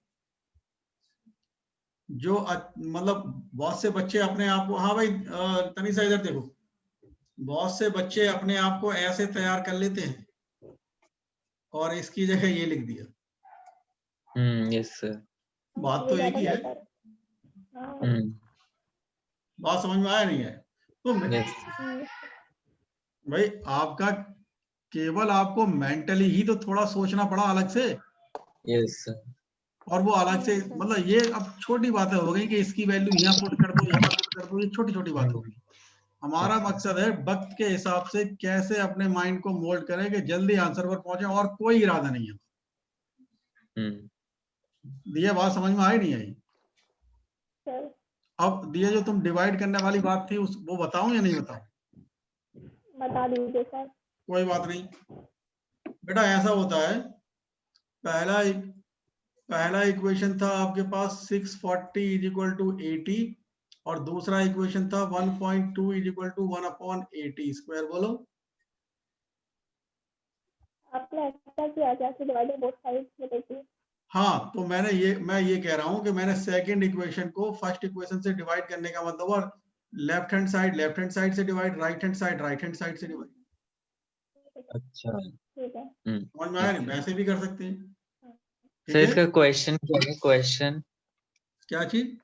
S2: जो मतलब बहुत से बच्चे अपने आप को, हाँ भाई तनिषा इधर देखो, बहुत से बच्चे अपने आप को ऐसे तैयार कर लेते हैं और इसकी जगह ये लिख दिया।
S1: यस सर
S2: बात
S4: ये
S2: तो एक
S4: ज्यादा
S2: ही है,
S4: बेटर। हाँ
S2: बात समझ में आया नहीं है? तो
S1: यस
S2: भाई आपका केवल आपको मेंटली ही तो थोड़ा सोचना पड़ा अलग से,
S1: यस सर
S2: और वो अलग से,
S3: Yes, sir.
S2: मतलब ये अब छोटी बातें हो गई कि इसकी वैल्यू यहाँ पुट कर दो, यहाँ पुट कर दो, ये छोटी छोटी बात हो गई। हमारा मकसद है वक्त के हिसाब से कैसे अपने माइंड को मोल्ड करें कि जल्दी आंसर पर पहुंचे, और कोई इरादा नहीं है। दिया बात समझ में आई नहीं आई?
S4: सर
S2: अब दिया जो तुम डिवाइड करने वाली बात थी उस वो बताऊं या नहीं बताऊं?
S4: बता दीजिए सर।
S2: कोई बात नहीं बेटा, ऐसा होता है पहला इक्वेशन था आपके पास 640 इज इक्वल टू 80 और दूसरा इक्वेशन था 1.2 इज इक्वल टू 1/80 स्क्वायर। बोलो
S4: आपने ऐसा किया क्या कि डिवाइडेड बोथ साइड्स में लेके?
S2: हाँ, तो मैं ये कह रहा हूँ कि मैंने सेकंड इक्वेशन को फर्स्ट इक्वेशन से डिवाइड करने का मतलब, और लेफ्ट हैंड साइड से डिवाइड, राइट हैंड साइड से डिवाइड।
S1: अच्छा
S4: ठीक है।
S2: समझ में आया? नहीं, वैसे भी कर सकते हैं।
S1: सर इसका क्वेश्चन क्या है? क्वेश्चन
S2: क्या चीज?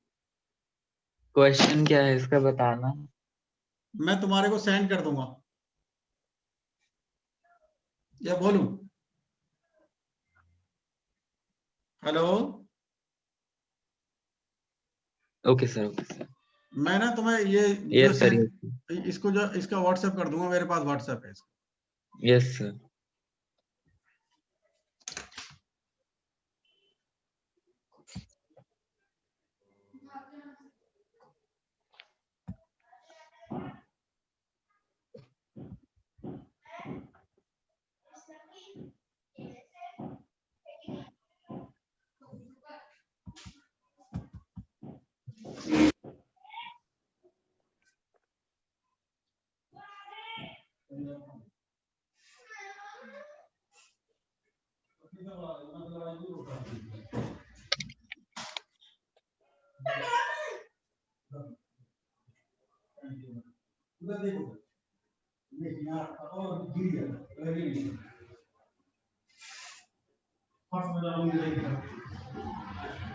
S1: क्वेश्चन क्या है इसका बताना।
S2: मैं तुम्हारे को सेंड कर दूंगा या बोलूं? Hello,
S1: okay sir, okay sir.
S2: मैं ना तुम्हें ये
S1: यस सर,
S2: इसको जो इसका व्हाट्सएप कर दूंगा, मेरे पास व्हाट्सएप है इसका।
S1: Yes sir.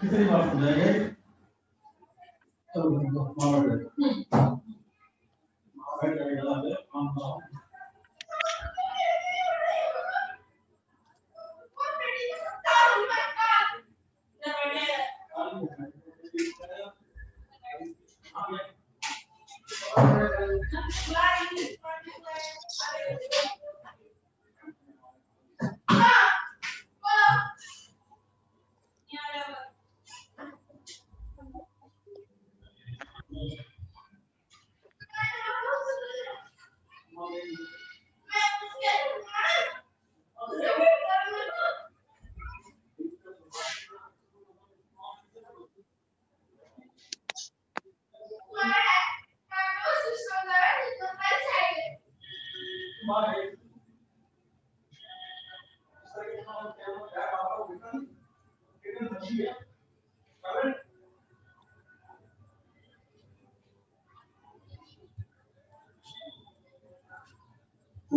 S2: कितनी बार समझाएंगे?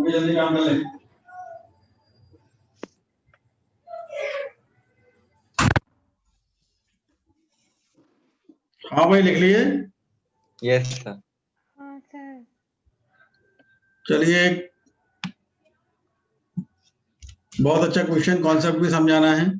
S2: जल्दी काम कर ले। हाँ भाई, लिख लिए?
S1: Yes sir.
S3: हाँ सर।
S2: चलिए, बहुत अच्छा क्वेश्चन, कॉन्सेप्ट भी समझाना है।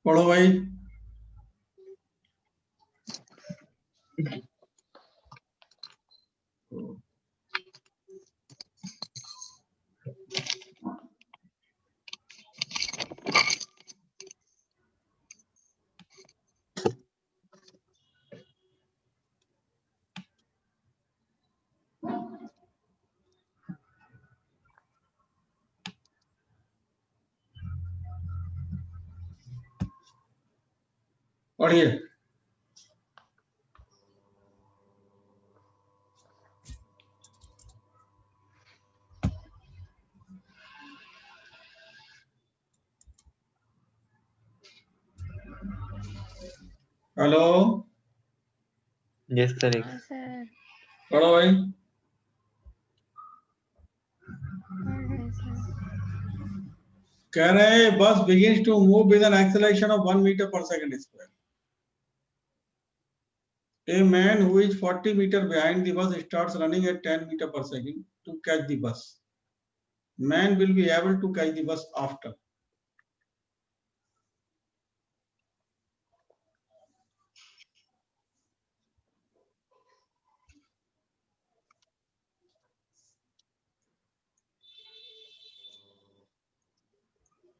S2: पढ़ो भाई। पढ़िए। Hello,
S1: yes sir.
S3: हाँ सर,
S2: पढ़ो भाई।
S3: पढ़ रहे सर।
S2: कह रहे हैं बस begins to move with an acceleration of 1 meter per second square. A man who is 40 meter behind the bus starts running at 10 meter per second. to catch the bus. Man will be able to catch the bus after.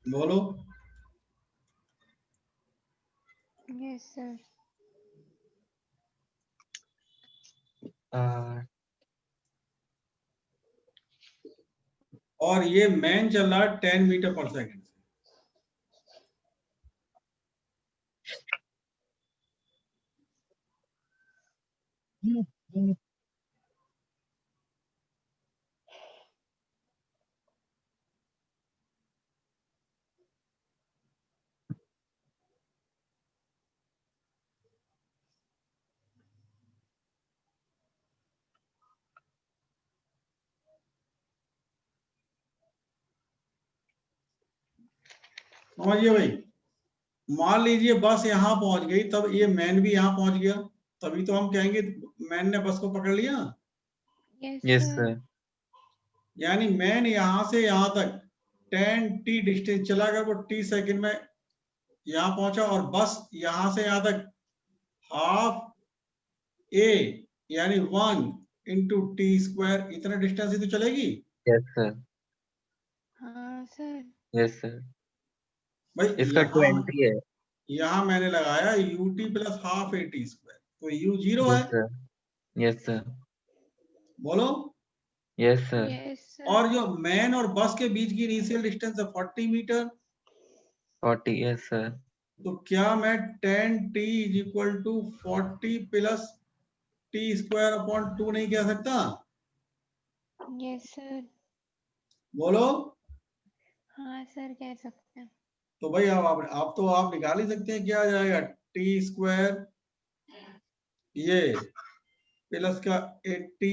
S2: बोलो।
S3: Yes, sir.
S2: और ये मैन चल रहा है 10 मीटर पर सेकंड। समझिए भाई, मान लीजिए बस यहाँ पहुंच गई, तब ये मैन भी यहाँ पहुंच गया, तभी तो हम कहेंगे मैन ने बस को पकड़ लिया।
S1: Yes sir.
S2: यानी मैन यहाँ से यहाँ तक 10t डिस्टेंस चला गया, वो t सेकंड में यहाँ पहुंचा, और बस यहाँ से यहाँ तक हाफ a यानी 1 इंटू टी स्क्वायर, इतना डिस्टेंस ही तो चलेगी।
S1: Yes sir.
S3: हाँ सर।
S1: Yes sir.
S2: भाई
S1: इसका 20 है।
S2: यहाँ मैंने लगाया ut plus half a t square, तो u 0 है।
S1: Yes sir.
S2: बोलो।
S1: Yes sir.
S3: Yes, sir.
S2: और जो मैन और बस के बीच की इनिशियल डिस्टेंस है 40 मीटर।
S1: 40। Yes sir.
S2: तो क्या मैं 10t is equal to 40 plus T square upon 2 नहीं कह सकता?
S3: Yes, sir.
S2: बोलो।
S3: हाँ सर, कह सकते हैं।
S2: तो भाई आप तो आप निकाल ही सकते हैं, क्या आ जाएगा, टी स्क्वायर ये प्लस का 80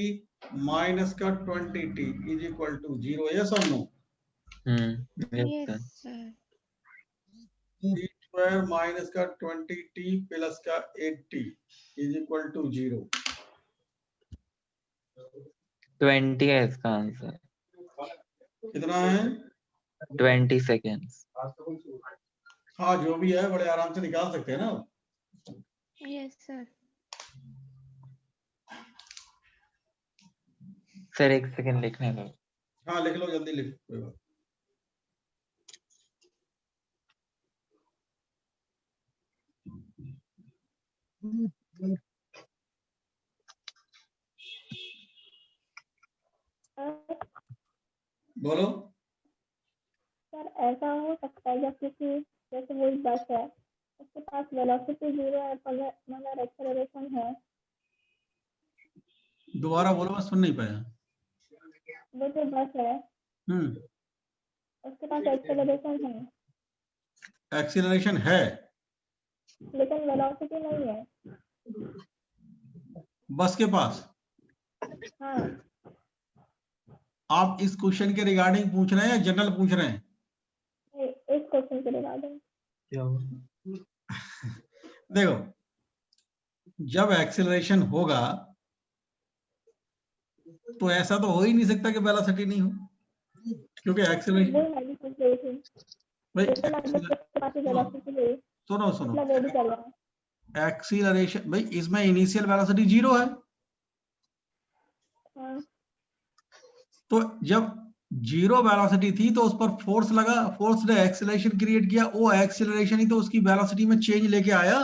S2: माइनस का 20t is equal to 0। Yes और no?
S3: Yes, sir.
S2: T square minus का 20t प्लस का 80 इज इक्वल टू 0।
S1: 20 है इसका आंसर।
S2: कितना है?
S1: 20 सेकेंड्स।
S2: हाँ जो भी है, बड़े आराम से निकाल सकते हैं ना।
S3: Yes, sir.
S1: सर 1 सेकेंड लिखने दो।
S2: हाँ लिख लो, जल्दी लिख। बोलो।
S4: सर ऐसा हो सकता है जब किसी, जैसे वो बस है, उसके पास वेलोसिटी 0 है मगर एक्सेलरेशन है।
S2: दोबारा बोलो, मैं सुन नहीं पाया।
S4: वो जो बस है उसके पास एक्सेलरेशन है।
S2: एक्सीलरेशन है
S4: लेकिन वेलोसिटी नहीं है
S2: बस के पास।
S4: हाँ।
S2: आप इस क्वेश्चन के रिगार्डिंग पूछ रहे हैं या जनरल पूछ रहे हैं?
S4: इस क्वेश्चन के रिगार्डिंग।
S2: देखो, जब एक्सेलरेशन होगा तो ऐसा तो हो ही नहीं सकता कि वेलोसिटी नहीं हो, क्योंकि एक्सेलरेशन सुनो एक्सीलरेशन भाई, इसमें इनिशियल वेलोसिटी 0 है। तो जब 0 वेलोसिटी थी तो उस पर फोर्स लगा, फोर्स ने एक्सीलरेशन क्रिएट किया, वो एक्सीलरेशन ही तो उसकी वेलोसिटी में चेंज लेके आया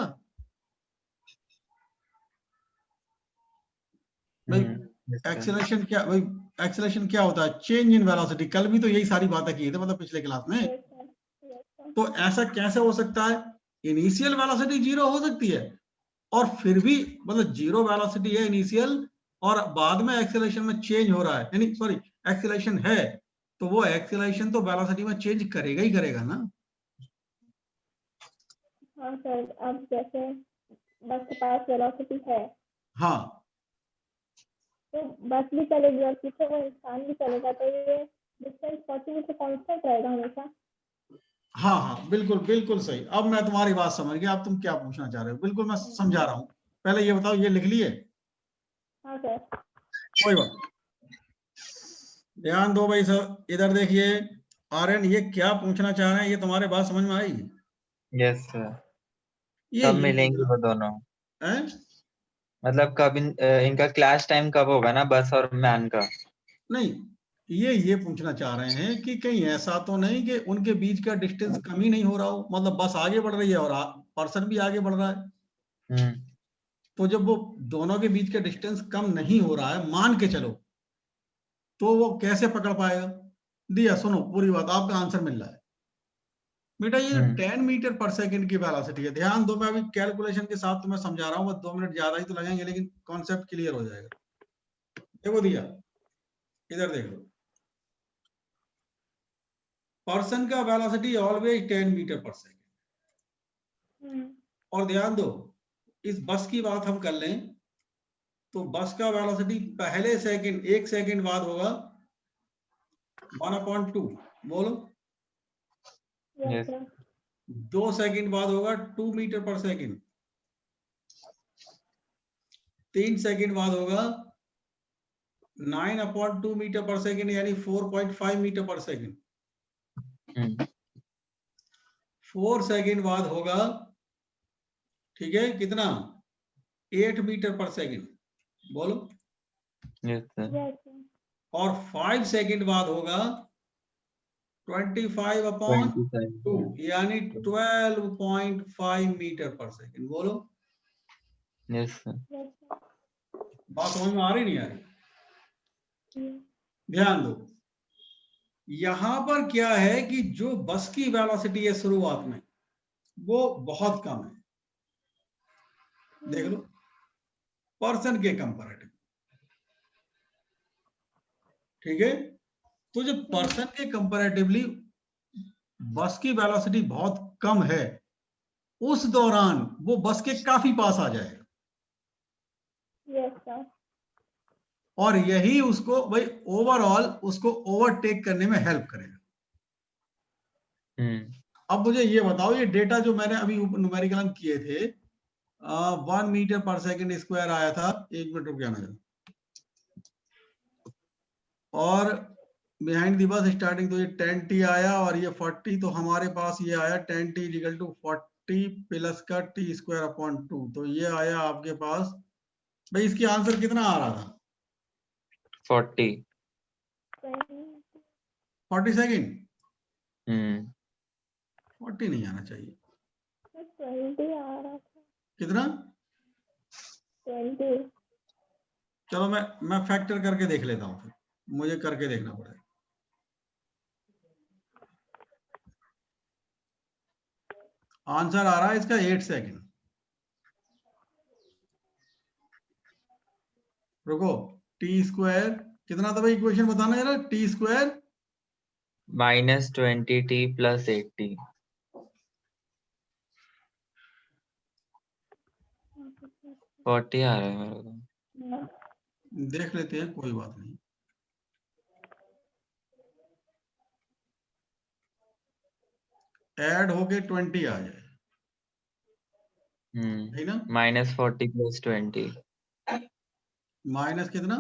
S2: भाई। एक्सीलरेशन क्या भाई, एक्सीलरेशन क्या होता है? Change in velocity. कल भी तो यही सारी बातें की थी, मतलब पिछले क्लास में। तो ऐसा कैसे हो सकता है? इनिशियल वेलोसिटी 0 हो सकती है और फिर भी, मतलब 0 वेलोसिटी है इनिशियल और बाद में एक्सेलरेशन में चेंज हो रहा है, यानी सॉरी एक्सेलरेशन है, तो वो एक्सेलरेशन तो वेलोसिटी में चेंज करेगा ही करेगा ना।
S4: हाँ सर, अब जैसे बस के पास वेलोसिटी है,
S2: हाँ
S4: तो बस भी चलेगी और पीछे वो इंसान भी चलेगा, तो ये डिस्टेंस 40 से कांस्टेंट रहेगा हमेशा।
S2: हाँ हाँ बिल्कुल बिल्कुल सही। अब मैं तुम्हारी बात समझ गया, अब तुम क्या पूछना चाह रहे हो, बिल्कुल मैं समझा रहा हूँ। पहले ये बताओ, ये लिख लिए?
S4: हाँ सर।
S2: कोई बात। ध्यान दो भाई सब, इधर देखिए आर्यन, ये क्या पूछना चाह रहे हैं, ये तुम्हारे बात समझ में आई?
S1: Yes sir.
S2: ये
S1: कब मिलेंगे वो दोनों?
S2: हैं?
S1: मतलब कब इनका क्लास टाइम कब होगा ना, बस और मैन का?
S2: नहीं, ये पूछना चाह रहे हैं कि कहीं ऐसा तो नहीं कि उनके बीच का डिस्टेंस कम ही नहीं हो रहा हो, मतलब बस आगे बढ़ रही है और पर्सन भी आगे बढ़ रहा है। तो जब वो दोनों के बीच का डिस्टेंस कम नहीं हो रहा है, मान के चलो, तो वो कैसे पकड़ पाएगा? दिया, सुनो पूरी बात, आपका आंसर मिल रहा है बेटा। ये 10 मीटर पर सेकंड की वेलोसिटी है। ध्यान दो, मैं अभी कैलकुलेशन के साथ तुम्हें समझा रहा हूँ, बस 2 मिनट ज्यादा ही तो लगेंगे, लेकिन कॉन्सेप्ट क्लियर हो जाएगा। देखो दिया, इधर देख लो, पर्सन का velocity always 10 metre per second. और ध्यान दो, इस बस की बात हम कर लें तो बस का वेलोसिटी पहले सेकंड, 1 सेकंड बाद होगा 1/2। बोलो।
S1: यस।
S2: 2 सेकंड बाद होगा 2 मीटर पर सेकंड। 3 सेकंड बाद होगा 9/2 मीटर पर सेकंड, यानी 4.5 मीटर पर सेकंड। 4 सेकंड बाद होगा, ठीक है, कितना, 8 मीटर पर सेकंड। बोलो।
S1: Yes sir.
S2: और 5 सेकंड बाद होगा 25/2, यानी 12.5 मीटर पर सेकंड। बोलो।
S1: Yes sir.
S2: बात समझ में आ रही नहीं आ रही? ध्यान दो, यहां पर क्या है कि जो बस की वेलोसिटी है शुरुआत में, वो बहुत कम है, देख लो, पर्सन के कंपैरेटिव। ठीक है, तो जब पर्सन के कंपैरेटिवली बस की वेलोसिटी बहुत कम है, उस दौरान वो बस के काफी पास आ जाएगा। और यही उसको भाई ओवरऑल उसको ओवरटेक करने में हेल्प करेगा। अब मुझे ये बताओ, ये डेटा जो मैंने अभी न्यूमेरिकल किए थे, 1 मीटर पर सेकंड स्क्वायर आया था, 1 मिनट रुक जाना जरा, और बिहाइंड दी बस स्टार्टिंग तो ये 10t आया, और ये 40, तो हमारे पास ये आया 10t इक्वल टू 40 प्लस का t²/2। तो ये आया आपके पास भाई, इसकी आंसर कितना आ रहा था?
S1: 40
S2: सेकंड। 40 नहीं आना चाहिए।
S4: 20 आ रहा था।
S2: कितना?
S4: 20।
S2: चलो मैं फैक्टर करके देख लेता हूँ, फिर मुझे करके देखना पड़ेगा। आंसर आ रहा है इसका 8 सेकंड। रुको, t² कितना था भाई, इक्वेशन बताना जरा। t²
S1: -20t + 80। -40 आ रहा है मेरे को।
S2: देख लेते हैं, कोई बात नहीं। ऐड होके 20 आ जाए, है ना?
S1: -40 + 20।
S2: माइनस कितना?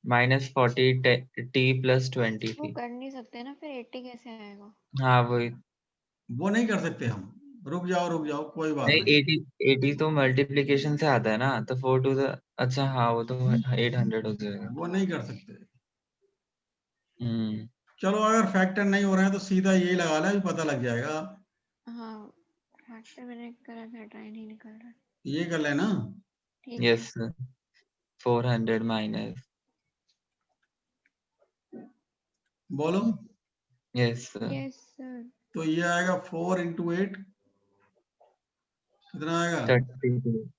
S1: -40 t + 20
S3: वो
S1: थी।
S3: कर नहीं सकते ना, फिर 80 कैसे आएगा?
S1: हाँ वही।
S2: वो नहीं कर सकते हम। रुक जाओ, कोई बात
S1: नहीं,
S2: नहीं।
S1: 80 तो मल्टीप्लिकेशन से आता है ना, तो 4 to the, अच्छा हाँ, वो तो 800 हो जाएगा।
S2: वो नहीं कर सकते।
S1: हम्म।
S2: चलो, अगर फैक्टर नहीं हो रहा है तो सीधा यही लगा लें, पता लग जाएगा।
S3: हाँ, फैक्टर मैंने करा था, ट्राई नहीं निकल रहा।
S2: ये कर लेना।
S1: Yes sir. 400 माइनस।
S2: बोलो।
S1: Yes sir.
S3: Yes sir.
S2: तो ये आएगा 4 × 8, कितना आएगा?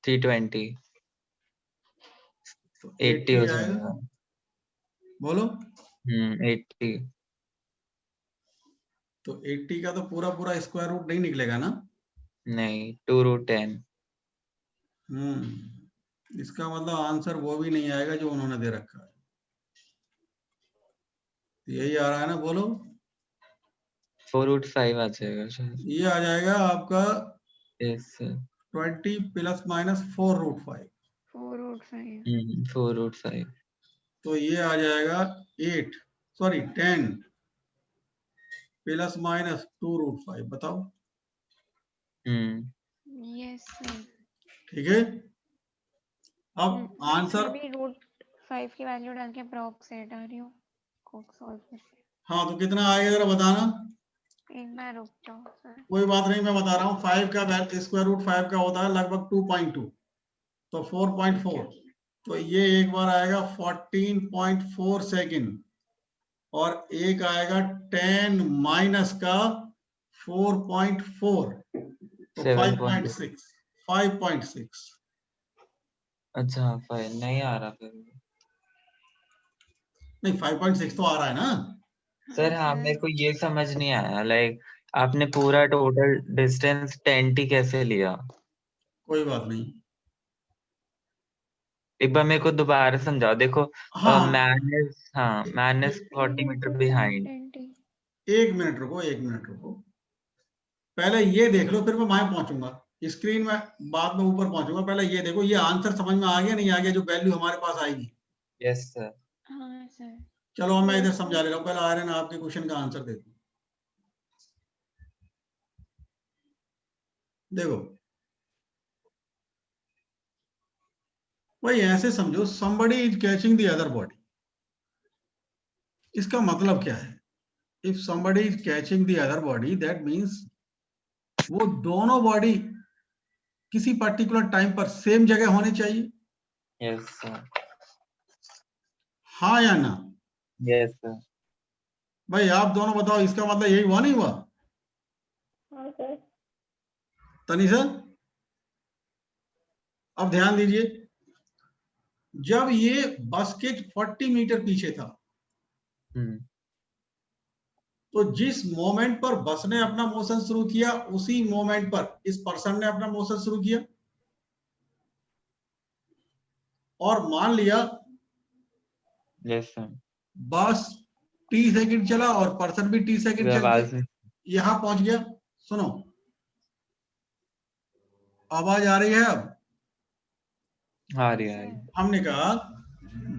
S1: 320।
S2: तो
S1: 80 हो
S2: 80 आएगा।
S1: जाएगा।
S2: बोलो।
S1: 80।
S2: तो 80 का तो पूरा स्क्वायर रूट नहीं निकलेगा ना?
S1: नहीं, 2√10।
S2: इसका मतलब आंसर वो भी नहीं आएगा जो उन्होंने दे रखा है। तो यही आ रहा है ना, बोलो।
S1: 4√5 आ जाएगा शायद।
S2: ये आ जाएगा आपका
S1: यस सर।
S2: 20 ± 4√5।
S3: 4/5।
S1: 4√5।
S2: तो ये आ जाएगा 10 प्लस माइनस 2√5। बताओ।
S3: Yes sir.
S2: ठीक है, अब आंसर।
S3: मैं भी √5 की वैल्यू डाल के अप्रॉक्स सेट आ रही हूँ कोड सॉल्व करके।
S2: हाँ, तो कितना आएगा जरा बताना।
S3: एक बार रुक जाओ सर।
S2: कोई बात नहीं, मैं बता रहा हूँ। 5 का स्क्वायर रूट 5 का होता है लगभग 2.2, तो 4.4। तो ये एक बार आएगा 14.4 सेकेंड, और एक आएगा 10 माइनस का 4.4, तो 5.6। 5.6।
S1: अच्छा 5 नहीं आ रहा फिर।
S2: नहीं, 5.6 तो आ रहा है ना
S1: सर। हाँ मेरे को ये समझ नहीं आया, लाइक आपने पूरा टोटल डिस्टेंस 10t कैसे लिया?
S2: कोई बात नहीं।
S1: एक बार मेरे को दोबारा समझाओ। देखो
S2: हाँ,
S1: man is 40 metre behind.
S2: 1 minute रुको, 1 मिनट रुको। पहले ये देख लो, फिर मैं वहां पहुंचूंगा। स्क्रीन में बाद में ऊपर पहुंचूंगा। पहले ये देखो, ये आंसर समझ में आ गया नहीं आ गया, जो वैल्यू हमारे पास आएगी।
S1: Yes sir.
S3: हाँ सर।
S2: चलो मैं इधर समझा ले रहा हूँ। पहले आर्यन आपके क्वेश्चन का आंसर दे दो। देखो भाई, ऐसे समझो, somebody is catching the other body। इसका मतलब क्या है? If somebody is catching the other body, that means वो दोनों बॉडी किसी पर्टिकुलर टाइम पर सेम जगह होनी चाहिए।
S1: Yes sir.
S2: हाँ या ना?
S1: Yes sir.
S2: भाई आप दोनों बताओ, इसका मतलब यही हुआ नहीं हुआ?
S4: हाँ सर।
S2: तनीषा, अब ध्यान दीजिए। जब ये बस के 40 मीटर पीछे था, तो जिस मोमेंट पर बस ने अपना मोशन शुरू किया, उसी मोमेंट पर इस पर्सन ने अपना मोशन शुरू किया। और मान लिया
S1: यस सर।
S2: बस t सेकंड चला और पर्सन भी t सेकंड चल
S1: आवाज
S2: के यहां पहुंच गया। सुनो, आवाज आ रही है? अब
S1: आ रही है।
S2: हमने कहा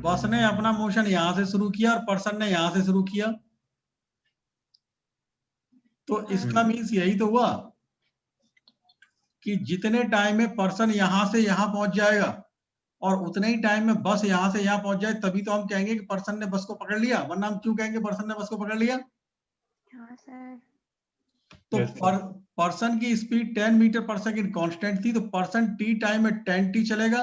S2: बस ने अपना मोशन यहां से शुरू किया और पर्सन ने यहां से शुरू किया, तो इसका मीन्स यही तो हुआ कि जितने टाइम में पर्सन यहां से यहां पहुंच जाएगा और उतने ही टाइम में बस यहां से यहां पहुंच जाए, तभी तो हम कहेंगे कि पर्सन ने बस को पकड़ लिया। वरना हम क्यों कहेंगे पर्सन ने बस को पकड़ लिया?
S3: हाँ सर।
S2: तो पर्सन की speed 10 metre per second constant थी, तो पर्सन टी टाइम में 10t चलेगा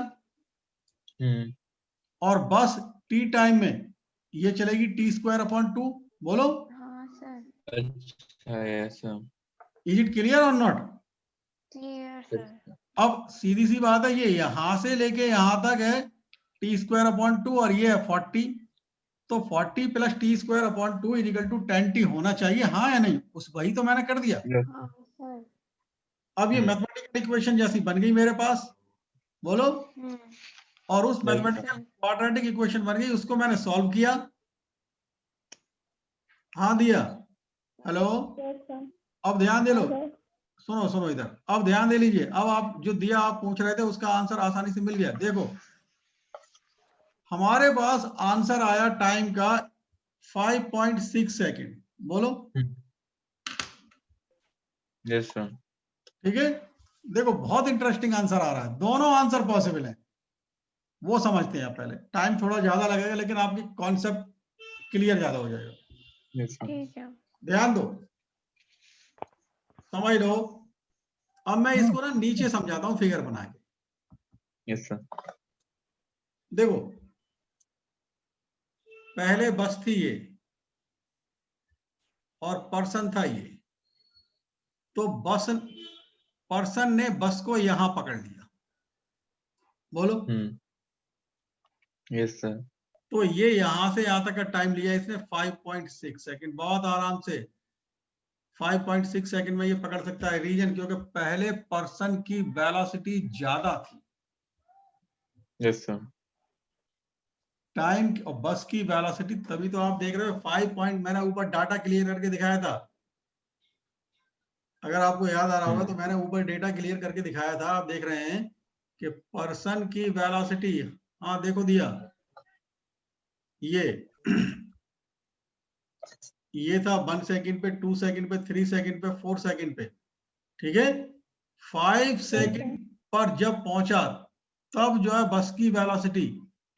S2: और बस टी टाइम में ये चलेगी t²/2। बोलो।
S3: हाँ सर।
S1: अच्छा yes sir.
S2: Is it clear और नॉट?
S3: Clear sir.
S2: अब सीधी सी बात है, ये यहां से लेके यहां तक है t²/2 और ये है 40, तो 40 + t²/2 = 10t होना चाहिए। हाँ या नहीं? उस वही तो मैंने कर दिया।
S3: हाँ सर।
S2: अब ये मैथमेटिकल इक्वेशन जैसी बन गई मेरे पास। बोलो। और उस मैथमेटिकल क्वाड्रेटिक इक्वेशन बन गई, उसको मैंने सॉल्व किया। हाँ दिया। हेलो, अब ध्यान दे लो। सुनो सुनो इधर, अब ध्यान दे लीजिए। अब आप जो दिया आप पूछ रहे थे, उसका आंसर आसानी से मिल गया। देखो हमारे पास आंसर आया टाइम का 5.6 सेकेंड। बोलो।
S1: Yes sir.
S2: ठीक है, देखो बहुत इंटरेस्टिंग आंसर आ रहा है। दोनों आंसर पॉसिबल है, वो समझते हैं आप पहले। टाइम थोड़ा ज्यादा लगेगा, लेकिन आपकी कॉन्सेप्ट क्लियर ज्यादा हो जाएगा।
S3: ठीक है।
S2: ध्यान दो, समझ लो। अब मैं इसको ना नीचे समझाता हूं फिगर बना के।
S1: Yes sir.
S2: देखो पहले बस थी ये और पर्सन था ये, तो पर्सन ने बस को यहां पकड़ लिया। बोलो।
S1: Yes sir.
S2: तो ये यहां से यहां तक का टाइम लिया इसने 5.6 सेकंड। बहुत आराम से 5.6 सेकंड में ये पकड़ सकता है। रीजन क्योंकि पहले पर्सन की वेलोसिटी ज्यादा थी।
S1: Yes sir.
S2: टाइम और बस की वेलोसिटी, तभी तो आप देख रहे हो 5 पॉइंट मैंने ऊपर डाटा क्लियर करके दिखाया था। अगर आपको याद आ रहा होगा तो मैंने ऊपर डेटा क्लियर करके दिखाया था। आप देख रहे हैं कि पर्सन की वेलोसिटी, हाँ देखो दिया, ये था 1 सेकंड पे, 2 सेकंड पे, 3 सेकंड पे, 4 सेकंड पे, ठीक है। 5 सेकंड पर जब पहुंचा तब जो है बस की वेलोसिटी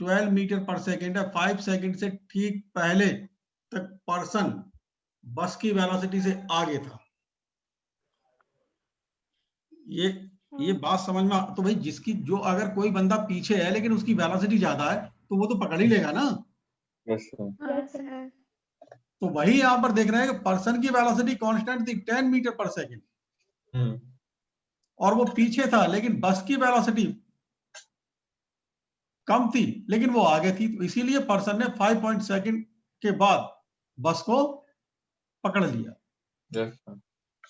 S2: 12 मीटर पर सेकंड है। 5 सेकंड से ठीक पहले तक पर्सन बस की वेलोसिटी से आगे था। ये बात समझ में तो भाई जिसकी जो अगर कोई बंदा पीछे है लेकिन उसकी वेलोसिटी ज्यादा है तो वो तो पकड़ ही लेगा ना।
S1: Yes sir.
S3: हाँ सर।
S2: तो वही यहाँ पर देख रहे हैं कि पर्सन की वेलोसिटी कांस्टेंट थी 10 मीटर पर सेकंड और वो पीछे था, लेकिन बस की वेलोसिटी कम थी लेकिन वो आगे थी, तो इसीलिए पर्सन ने 5 पॉइंट सेकंड के बाद बस को पकड़ लिया।
S1: Yes sir.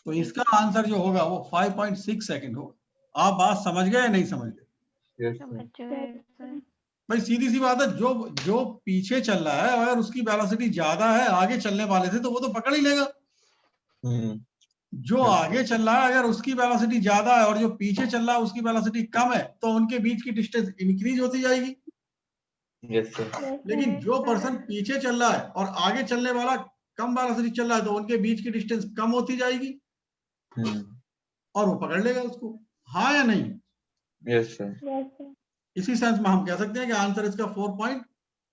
S2: तो इसका आंसर जो होगा वो 5.6 सेकंड होगा। आप बात समझ गए या नहीं समझ गए?
S1: Yes sir.
S3: समझ गए सर।
S2: भाई सीधी सी बात है, जो पीछे चल रहा है अगर उसकी वेलोसिटी ज्यादा है आगे चलने वाले से तो वो तो पकड़ ही लेगा। जो आगे चल रहा है अगर उसकी वेलोसिटी ज्यादा है और जो पीछे चल रहा है उसकी वेलोसिटी कम है तो उनके बीच की डिस्टेंस इंक्रीज होती जाएगी।
S1: Yes sir.
S2: लेकिन जो पर्सन पीछे चल रहा है और आगे चलने वाला कम वेलोसिटी चल रहा है तो उनके बीच की डिस्टेंस कम होती जाएगी और वो पकड़ लेगा उसको। हाँ या नहीं?
S1: Yes sir.
S2: इसी सेंस में हम कह सकते हैं कि आंसर इसका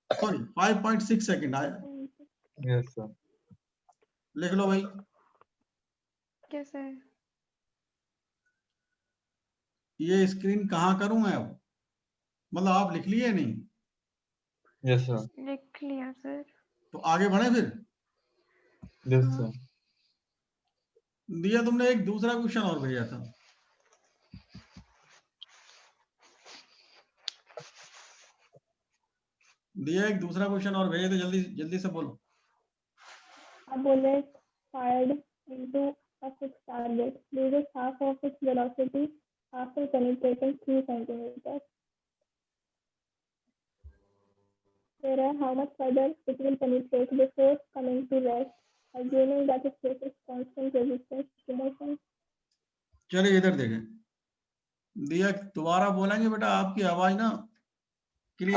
S2: 5.6 सेकंड आया।
S1: Yes sir.
S2: लिख लो भाई।
S3: क्या सर?
S2: ये स्क्रीन कहाँ करूं मैं अब? मतलब आप लिख लिए नहीं?
S1: Yes sir.
S3: लिख लिया सर।
S2: तो आगे बढ़े फिर।
S1: Yes sir.
S2: दिया तुमने एक दूसरा क्वेश्चन और भेजा था। दिया एक दूसरा क्वेश्चन और भेजे थे, जल्दी जल्दी से बोलो।
S4: A bullet fired into a fixed target loses half of its velocity after penetrating 3 centimeters. There, how much further it will penetrate before coming to rest, assuming that it faces constant resistance to motion.
S2: चलिए इधर देखें। दिया दोबारा बोलेंगे बेटा, आपकी आवाज ना क्लियर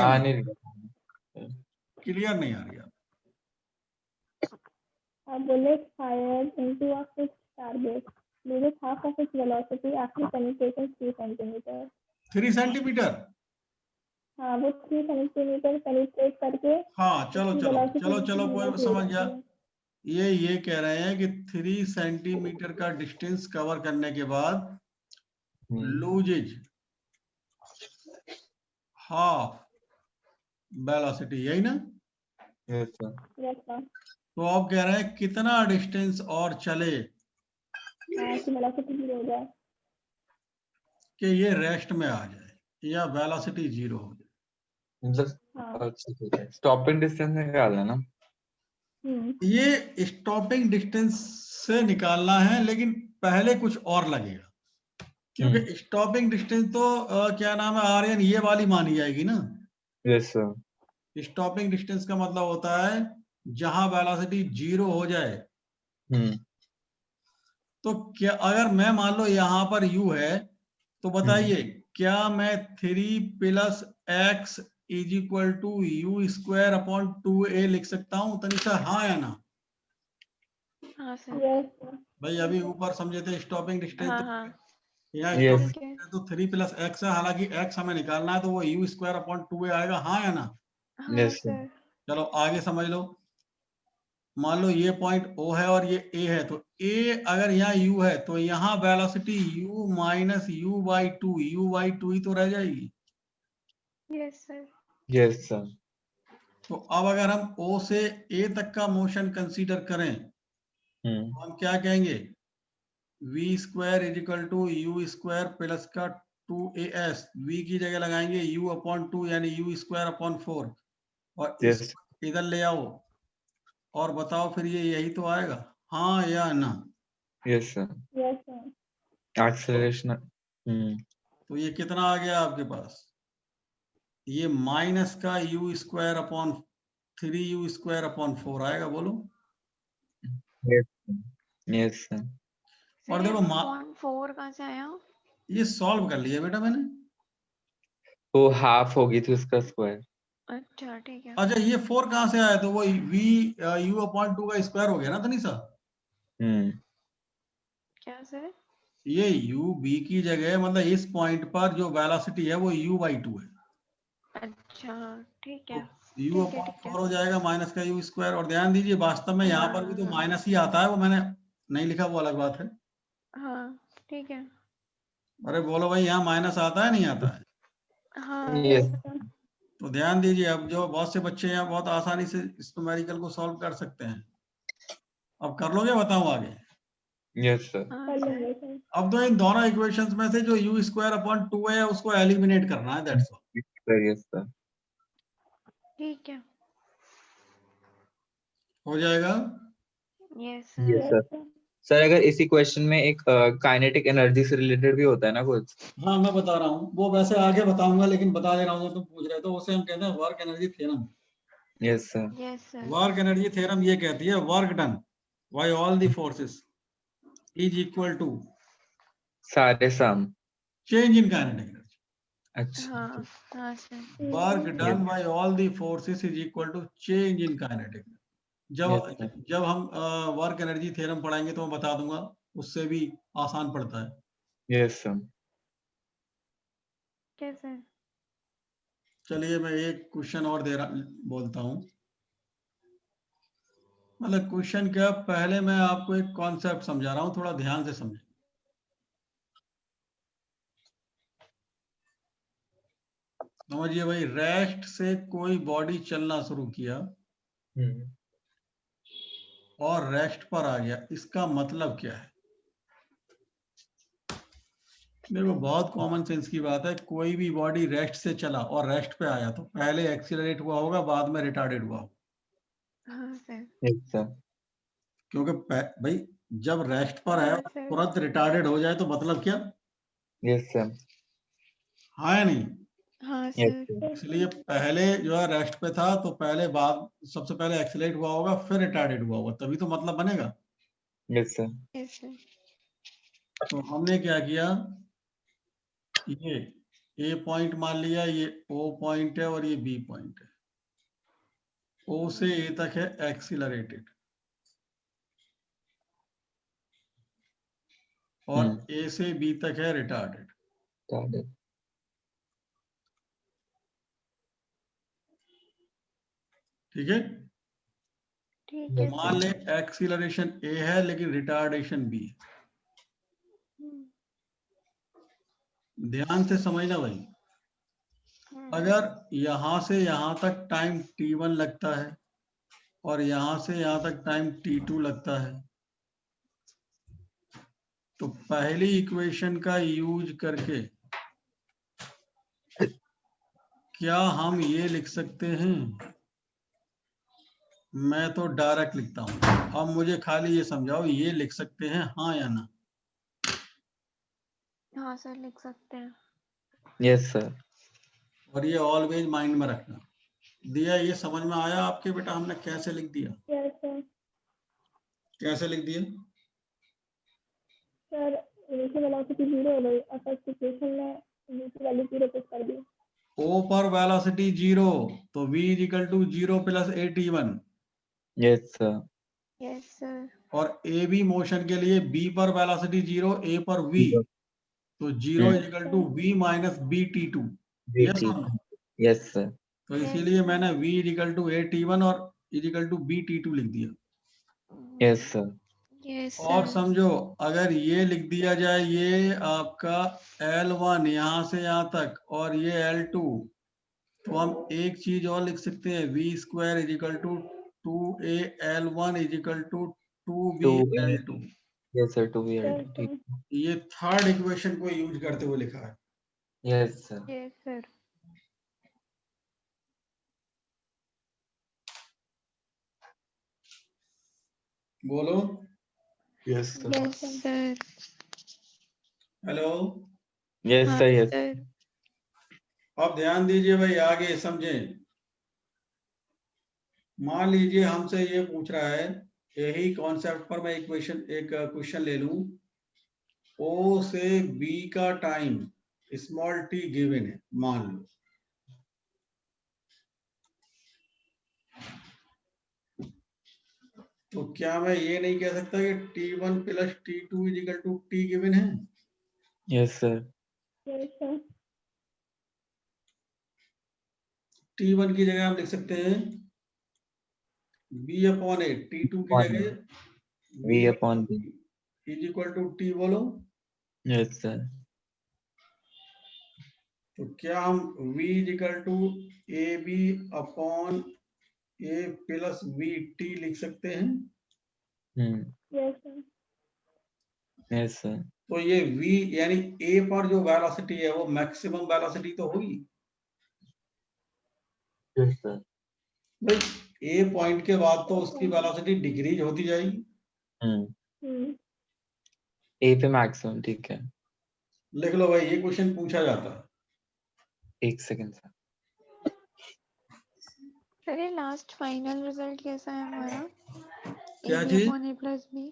S2: नहीं आ रही है।
S4: A bullet fired into a fixed target loses half of its velocity after penetrating 3 centimeters.
S2: 3 centimetre?
S4: हाँ, वो 3 सेंटीमीटर पेनिट्रेट करके।
S2: हाँ चलो कोई समझ गया। ये कह रहे हैं कि 3 सेंटीमीटर का डिस्टेंस कवर करने के बाद लूजेज हाफ वेलोसिटी, यही ना?
S1: Yes sir.
S2: तो आप कह रहे हैं कितना डिस्टेंस और चले
S4: कि वेलोसिटी जीरो हो जाए,
S2: कि ये रेस्ट में आ जाए या वेलोसिटी जीरो हो
S1: जाए। स्टॉपिंग डिस्टेंस निकालना ना।
S2: ये स्टॉपिंग डिस्टेंस से निकालना है, लेकिन पहले कुछ और लगेगा, क्योंकि स्टॉपिंग डिस्टेंस तो क्या नाम है आर्यन, ये वाली मानी जाएगी ना।
S1: Yes sir.
S2: स्टॉपिंग डिस्टेंस का मतलब होता है जहां वेलोसिटी जीरो हो जाए। तो क्या अगर मैं मान लो यहां पर u है तो बताइए क्या मैं 3 + x = u² / 2a लिख सकता हूं तनिषा? हाँ या ना?
S3: हाँ सर।
S2: भाई अभी ऊपर समझे थे स्टॉपिंग डिस्टेंस।
S3: हाँ।
S2: यहाँ तो 3 + x है, हालांकि x हमें निकालना है तो वो u² / 2a आएगा। हाँ या ना?
S3: हाँ सर।
S2: चलो आगे समझ लो। मान लो ये पॉइंट O है और ये A है, तो A अगर यहाँ U है तो यहाँ वेलोसिटी U - u/2, u/2 ही तो रह जाएगी।
S3: Yes sir.
S1: Yes sir.
S2: तो अब अगर हम O से A तक का मोशन कंसीडर करें तो हम क्या कहेंगे? v² = u² + का 2as, v की जगह लगाएंगे u/2 यानी u² / 4 और इधर ले आओ और बताओ फिर ये यही तो आएगा। हाँ या ना?
S1: Yes sir. एक्सेलरेशन।
S2: तो ये कितना आ गया आपके पास? ये माइनस का u² / 3u² / 4 आएगा। बोलो।
S1: Yes sir.
S2: और देखो
S3: 4 कहाँ से आया?
S2: ये सॉल्व कर लिया बेटा मैंने।
S1: वो हाफ होगी थी उसका स्क्वायर।
S3: अच्छा ठीक है।
S2: अच्छा ये 4 कहाँ से आया? तो वो v u/2 का स्क्वायर हो गया ना तनिषा?
S3: क्या सर?
S2: ये u b की जगह मतलब इस पॉइंट पर जो वेलोसिटी है वो u/2 है।
S3: अच्छा ठीक है।
S2: तो u/4 हो जाएगा माइनस का u स्क्वायर। और ध्यान दीजिए वास्तव में यहाँ पर भी तो माइनस ही आता है, वो मैंने नहीं लिखा वो अलग बात है।
S3: हाँ ठीक है।
S2: अरे बोलो भाई, यहाँ माइनस आता है नहीं आता है?
S3: हाँ
S1: Yes.
S4: sir.
S2: तो ध्यान दीजिए, अब जो बहुत से बच्चे यहाँ बहुत आसानी से इस न्यूमेरिकल को सॉल्व कर सकते हैं। अब कर लोगे, बताऊं आगे?
S1: Yes, sir.
S3: हाँ
S4: कर
S3: सर।
S4: लेंगे सर।
S2: अब तो इन दोनों इक्वेशंस में से जो u²/2 है उसको एलिमिनेट करना है, दैट्स ऑल।
S1: Yes, sir.
S3: ठीक है।
S2: हो जाएगा।
S3: Yes
S1: Yes,
S3: sir.
S1: sir. Sir अगर इसी क्वेश्चन में एक काइनेटिक एनर्जी से रिलेटेड भी होता है ना कुछ?
S2: हाँ मैं बता रहा हूँ, वो वैसे आगे बताऊंगा, लेकिन बता दे रहा हूँ, तुम पूछ रहे तो उसे हम कहते हैं work energy theorem.
S1: Yes, sir.
S3: Yes sir.
S2: Work energy theorem ये कहती है work done by all the forces is equal to
S1: सारे sum.
S2: Change in kinetic energy.
S1: अच्छा।
S3: हाँ हाँ सर।
S2: Work
S1: Yes.
S2: Done by all the forces is equal to change in kinetic.
S1: Yes,
S2: जब
S1: sir.
S2: जब हम वर्क एनर्जी थ्योरम पढ़ाएंगे तो मैं बता दूंगा, उससे भी आसान पड़ता है।
S1: Yes, sir.
S3: क्या सर?
S2: चलिए मैं एक क्वेश्चन और बोलता हूँ। मतलब क्वेश्चन क्या, पहले मैं आपको एक कॉन्सेप्ट समझा रहा हूँ, थोड़ा ध्यान से समझें। समझिए भाई, रेस्ट से कोई बॉडी चलना शुरू किया और रेस्ट पर आ गया, इसका मतलब क्या है? देखो बहुत कॉमन सेंस की बात है, कोई भी बॉडी रेस्ट से चला और रेस्ट पे आया तो पहले एक्सीलरेट हुआ होगा, बाद में रिटार्डेड हुआ होगा।
S3: हाँ सर।
S1: Yes, sir.
S2: क्योंकि भाई जब रेस्ट पर है
S3: हाँ सर।
S2: तुरंत रिटार्डेड हो जाए तो मतलब क्या?
S1: Yes, sir.
S2: हाँ या नहीं?
S3: हाँ
S1: Yes,
S3: सर।
S1: sir.
S2: इसलिए पहले जो है रेस्ट पे था तो पहले बाद सबसे पहले एक्सीलरेट हुआ होगा, फिर रिटार्डेड हुआ होगा, तभी तो मतलब बनेगा।
S1: Yes, sir.
S3: Yes sir.
S2: तो हमने क्या किया, ये ए पॉइंट मान लिया, ये ओ पॉइंट है और ये बी पॉइंट है। ओ से ए तक है एक्सीलरेटेड और ए से बी तक है रिटार्डेड।
S1: Got it.
S2: ठीक है?
S3: ठीक है
S2: मान
S3: सर।
S2: ले एक्सीलरेशन ए है लेकिन रिटार्डेशन बी है। ध्यान से समझना भाई, अगर यहां से यहां तक टाइम t1 लगता है और यहां से यहां तक टाइम t2 लगता है, तो पहली इक्वेशन का यूज करके क्या हम ये लिख सकते हैं? मैं तो डायरेक्ट लिखता हूं, अब मुझे खाली ये समझाओ, ये लिख सकते हैं हाँ या ना?
S3: हाँ सर लिख सकते हैं।
S1: Yes, sir.
S2: और ये ऑलवेज माइंड में रखना। दिया, ये समझ में आया आपके बेटा हमने कैसे लिख दिया?
S4: Yes, sir.
S2: कैसे लिख दिया?
S4: सर इनिशियल वेलोसिटी 0 हो गई और फर्स्ट इक्वेशन में v की वैल्यू 0 पुट कर दी।
S2: ओ पर वेलोसिटी 0 तो v is equal to 0 plus at1।
S1: Yes, sir.
S3: Yes sir.
S2: और ए बी मोशन के लिए b पर वेलोसिटी 0, a पर v, तो 0 is equal to v minus BT2। Yes और नो?
S1: Yes, sir.
S2: तो इसीलिए मैंने v is equal to at1 और इज इक्वल टू BT2 लिख दिया।
S1: Yes, sir.
S3: यस
S2: और
S3: सर।
S2: समझो, अगर ये लिख दिया जाए, ये आपका L1 यहाँ से यहाँ तक और ये L2, तो हम एक चीज और लिख सकते हैं, v square is equal to 2AL1 is equal to 2BL2।
S1: Yes, sir. 2
S4: Yes,
S1: ठीक.
S4: sir.
S2: ये थर्ड इक्वेशन को यूज करते हुए लिखा है।
S1: Yes, sir.
S3: Yes sir.
S2: बोलो।
S1: Yes, sir.
S3: Yes sir.
S2: Hello.
S1: Yes,
S3: हाँ
S1: sir. Yes.
S3: सर।
S2: अब ध्यान दीजिए भाई, आगे समझें। मान लीजिए हमसे ये पूछ रहा है, यही कॉन्सेप्ट पर मैं एक क्वेश्चन ले लूं। ओ से बी का टाइम स्मॉल t गिवन है, मान लो। तो क्या मैं ये नहीं कह सकता कि T1 plus T2 is equal to T given है?
S1: Yes sir.
S4: Yes, sir.
S2: T1 की जगह हम लिख सकते हैं V अपॉन ए, T2 की जगह
S1: V upon B.
S2: Is equal to T बोलो।
S1: Yes sir.
S2: तो क्या हम V is equal to A B upon A plus B T लिख सकते हैं?
S4: Yes, sir.
S1: Yes sir.
S2: तो ये V यानी A पर जो वेलोसिटी है वो मैक्सिमम वेलोसिटी तो होगी
S1: यस सर।
S2: भाई। A पॉइंट के बाद तो उसकी वेलोसिटी डिक्रीज होती जाएगी।
S1: ए पे मैक्सिमम, ठीक है।
S2: लिख लो भाई, ये क्वेश्चन पूछा जाता है।
S1: एक सेकंड सर।
S3: सर ये लास्ट फाइनल रिजल्ट कैसा है हमारा?
S2: क्या
S3: AB
S2: चीज?
S3: अपॉन A प्लस B,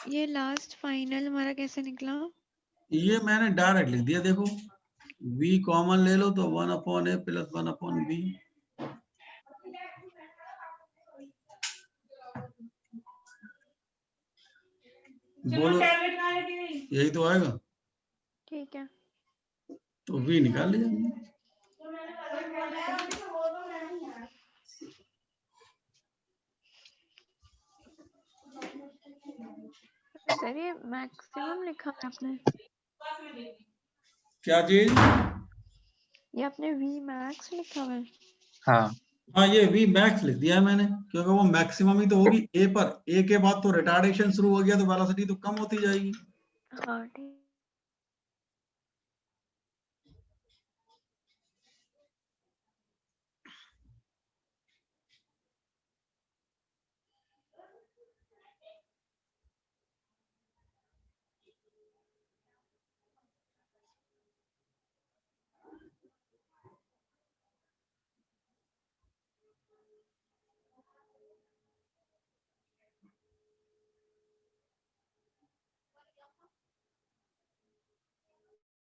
S3: ये लास्ट फाइनल हमारा कैसे निकला?
S2: ये मैंने डायरेक्ट लिख दिया, देखो V कॉमन ले लो तो 1 upon A plus 1 upon B. बोलो, यही तो आएगा।
S3: ठीक है।
S2: तो V निकाल लिया हमने।
S3: सर ये मैक्सिमम लिखा है आपने?
S2: क्या चीज?
S3: ये आपने V मैक्स लिखा है?
S1: हाँ
S2: हाँ, ये V मैक्स लिख दिया है मैंने, क्योंकि वो मैक्सिमम ही तो होगी A पर। A के बाद तो रिटार्डेशन शुरू हो गया तो वेलोसिटी तो कम होती जाएगी।
S3: हाँ ठीक।